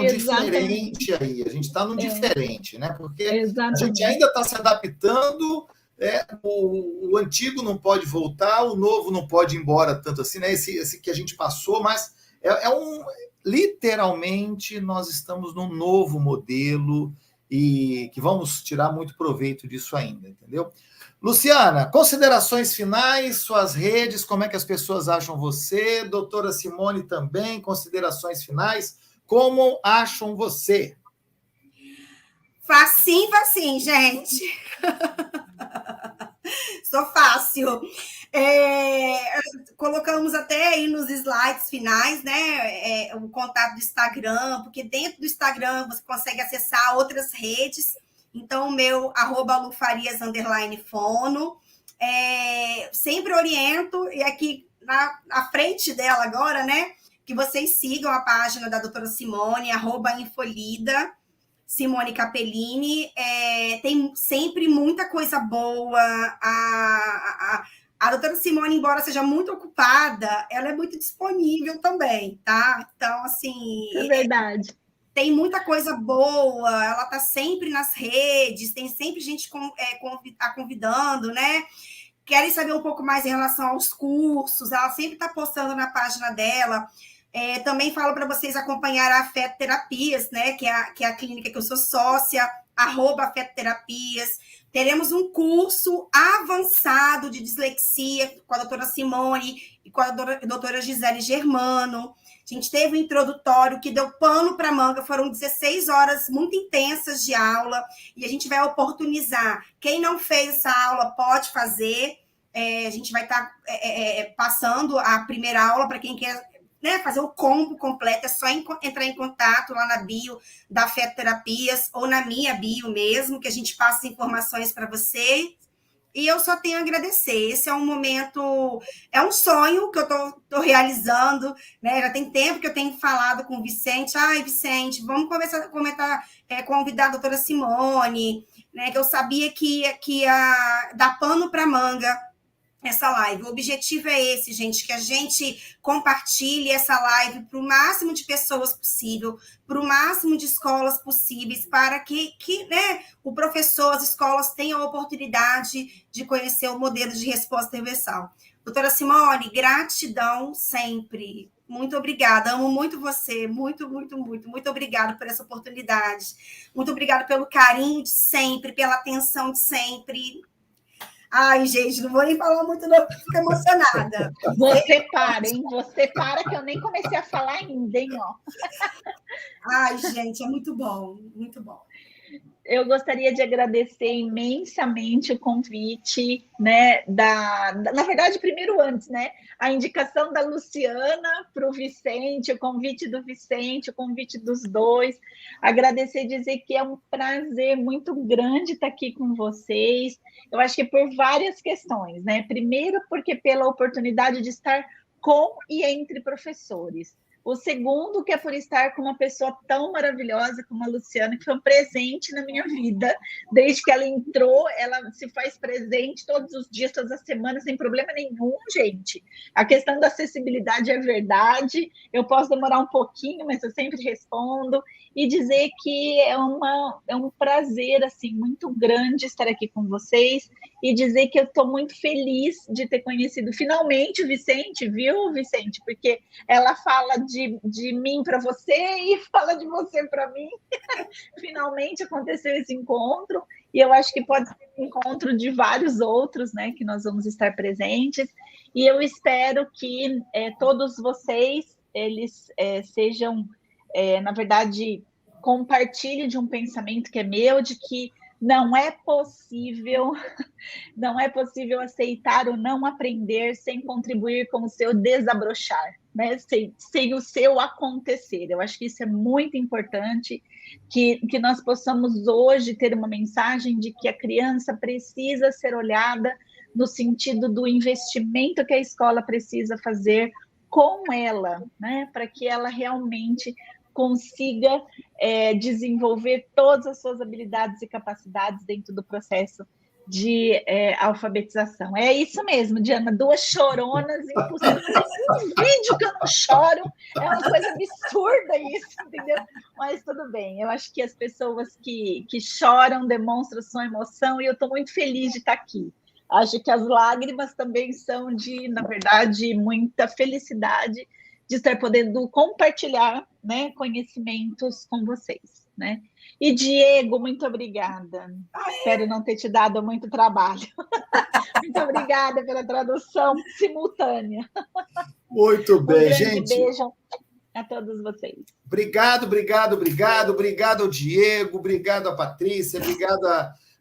diferente aí. A gente está no diferente, né? Porque a gente ainda está se adaptando, o antigo não pode voltar, o novo não pode ir embora tanto assim, né? Esse que a gente passou, mas literalmente nós estamos num novo modelo e que vamos tirar muito proveito disso ainda, entendeu? Luciana, considerações finais, suas redes, como é que as pessoas acham você? Doutora Simone também, considerações finais, como acham você? Facinho, gente. Sou fácil. Colocamos até aí nos slides finais, o contato do Instagram, porque dentro do Instagram você consegue acessar outras redes. Então, o meu @lufarias_fono. Sempre oriento, e aqui na frente dela agora, que vocês sigam a página da doutora Simone, @infolida, Simone Capellini. Tem sempre muita coisa boa. A doutora Simone, embora seja muito ocupada, ela é muito disponível também, tá? Então, assim... É verdade. Tem muita coisa boa, ela está sempre nas redes, tem sempre gente convidando, Querem saber um pouco mais em relação aos cursos, ela sempre está postando na página dela. Também falo para vocês acompanhar a Afetoterapias, que é a clínica que eu sou sócia, @Afetoterapias. Teremos um curso avançado de dislexia com a doutora Simone e com a doutora Gisele Germano. A gente teve um introdutório que deu pano para manga, foram 16 horas muito intensas de aula, e a gente vai oportunizar. Quem não fez essa aula pode fazer. A gente vai estar passando a primeira aula para quem quer fazer o combo completo. É só entrar em contato lá na bio da Afetoterapias ou na minha bio mesmo, que a gente passa informações para você. E eu só tenho a agradecer. Esse é um momento, é um sonho que eu estou realizando, Já tem tempo que eu tenho falado com o Vicente. Vicente, vamos convidar a doutora Simone, que eu sabia que ia dar pano para manga essa live. O objetivo é esse, gente, que a gente compartilhe essa live para o máximo de pessoas possível, para o máximo de escolas possíveis, para que o professor, as escolas tenham a oportunidade de conhecer o modelo de resposta universal. Doutora Simone, gratidão sempre. Muito obrigada, amo muito você, muito, muito, muito. Muito obrigada por essa oportunidade. Muito obrigada pelo carinho de sempre, pela atenção de sempre. Gente, não vou nem falar muito, não, fico emocionada. Você para, hein? Você para, que eu nem comecei a falar ainda, hein? Gente, é muito bom, muito bom. Eu gostaria de agradecer imensamente o convite, né? Na verdade, primeiro antes, né? A indicação da Luciana para o Vicente, o convite do Vicente, o convite dos dois. Agradecer e dizer que é um prazer muito grande estar aqui com vocês. Eu acho que por várias questões, né? Primeiro, porque pela oportunidade de estar com e entre professores. O segundo, que é por estar com uma pessoa tão maravilhosa como a Luciana, que foi um presente na minha vida. Desde que ela entrou, ela se faz presente todos os dias, todas as semanas, sem problema nenhum, gente. A questão da acessibilidade é verdade. Eu posso demorar um pouquinho, mas eu sempre respondo. E dizer que é um prazer, assim, muito grande estar aqui com vocês. E dizer que eu estou muito feliz de ter conhecido finalmente o Vicente, viu, Vicente? Porque ela fala de mim para você e fala de você para mim. Finalmente aconteceu esse encontro, e eu acho que pode ser um encontro de vários outros, né, que nós vamos estar presentes, e eu espero que todos vocês, eles sejam, na verdade, compartilhem de um pensamento que é meu, de que não é possível aceitar ou não aprender sem contribuir com o seu desabrochar, né? Sem o seu acontecer. Eu acho que isso é muito importante, que nós possamos hoje ter uma mensagem de que a criança precisa ser olhada no sentido do investimento que a escola precisa fazer com ela, né? Para que ela realmente consiga desenvolver todas as suas habilidades e capacidades dentro do processo de alfabetização. É isso mesmo, Diana, duas choronas impossíveis. Um vídeo que eu não choro, é uma coisa absurda isso, entendeu? Mas tudo bem, eu acho que as pessoas que choram demonstram sua emoção, e eu estou muito feliz de estar aqui. Acho que as lágrimas também são na verdade, muita felicidade de estar podendo compartilhar, né, conhecimentos com vocês, né? E Diego, muito obrigada. Espero não ter te dado muito trabalho. Muito obrigada pela tradução simultânea. Muito bem, gente. Um beijo a todos vocês. Obrigado ao Diego, obrigado a Patrícia, obrigado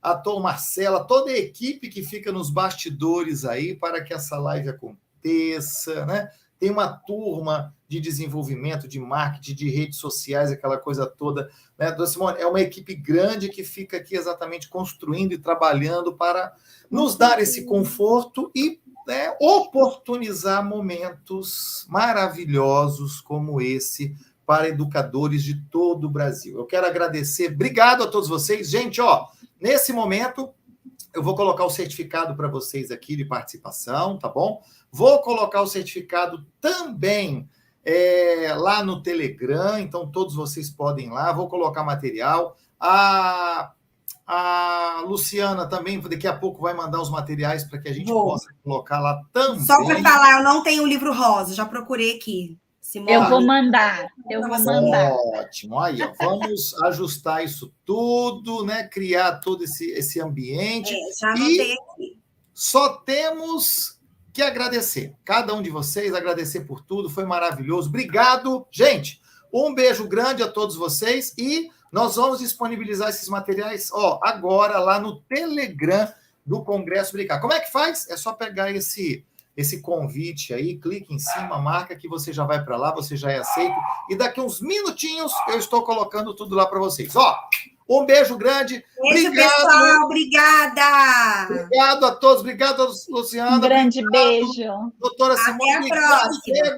a Tom Marcela, toda a equipe que fica nos bastidores aí para que essa live aconteça, né? Tem uma turma de desenvolvimento, de marketing, de redes sociais, aquela coisa toda, né? Dona Simone, é uma equipe grande que fica aqui exatamente construindo e trabalhando para nos dar esse conforto e, né, oportunizar momentos maravilhosos como esse para educadores de todo o Brasil. Eu quero agradecer, obrigado a todos vocês. Gente, nesse momento, eu vou colocar o certificado para vocês aqui de participação, tá bom? Vou colocar o certificado também lá no Telegram, então todos vocês podem ir lá. Vou colocar material. A Luciana também, daqui a pouco, vai mandar os materiais para que a gente possa colocar lá também. Só para falar, eu não tenho o livro rosa, já procurei aqui. Simone. Eu vou mandar. Ótimo. Aí, vamos ajustar isso tudo, né? Criar todo esse ambiente. Já anotei aqui. Só temos que agradecer. Cada um de vocês, agradecer por tudo. Foi maravilhoso. Obrigado. Gente, um beijo grande a todos vocês e nós vamos disponibilizar esses materiais, agora lá no Telegram do Congresso Brincar. Como é que faz? É só pegar esse convite aí, clique em cima, marca que você já vai para lá, você já é aceito, e daqui uns minutinhos eu estou colocando tudo lá para vocês. Um beijo grande. Beijo, obrigado, pessoal. Obrigada. Obrigado a todos. Obrigado, Luciana. Um grande beijo. Doutora Simone. Até a próxima.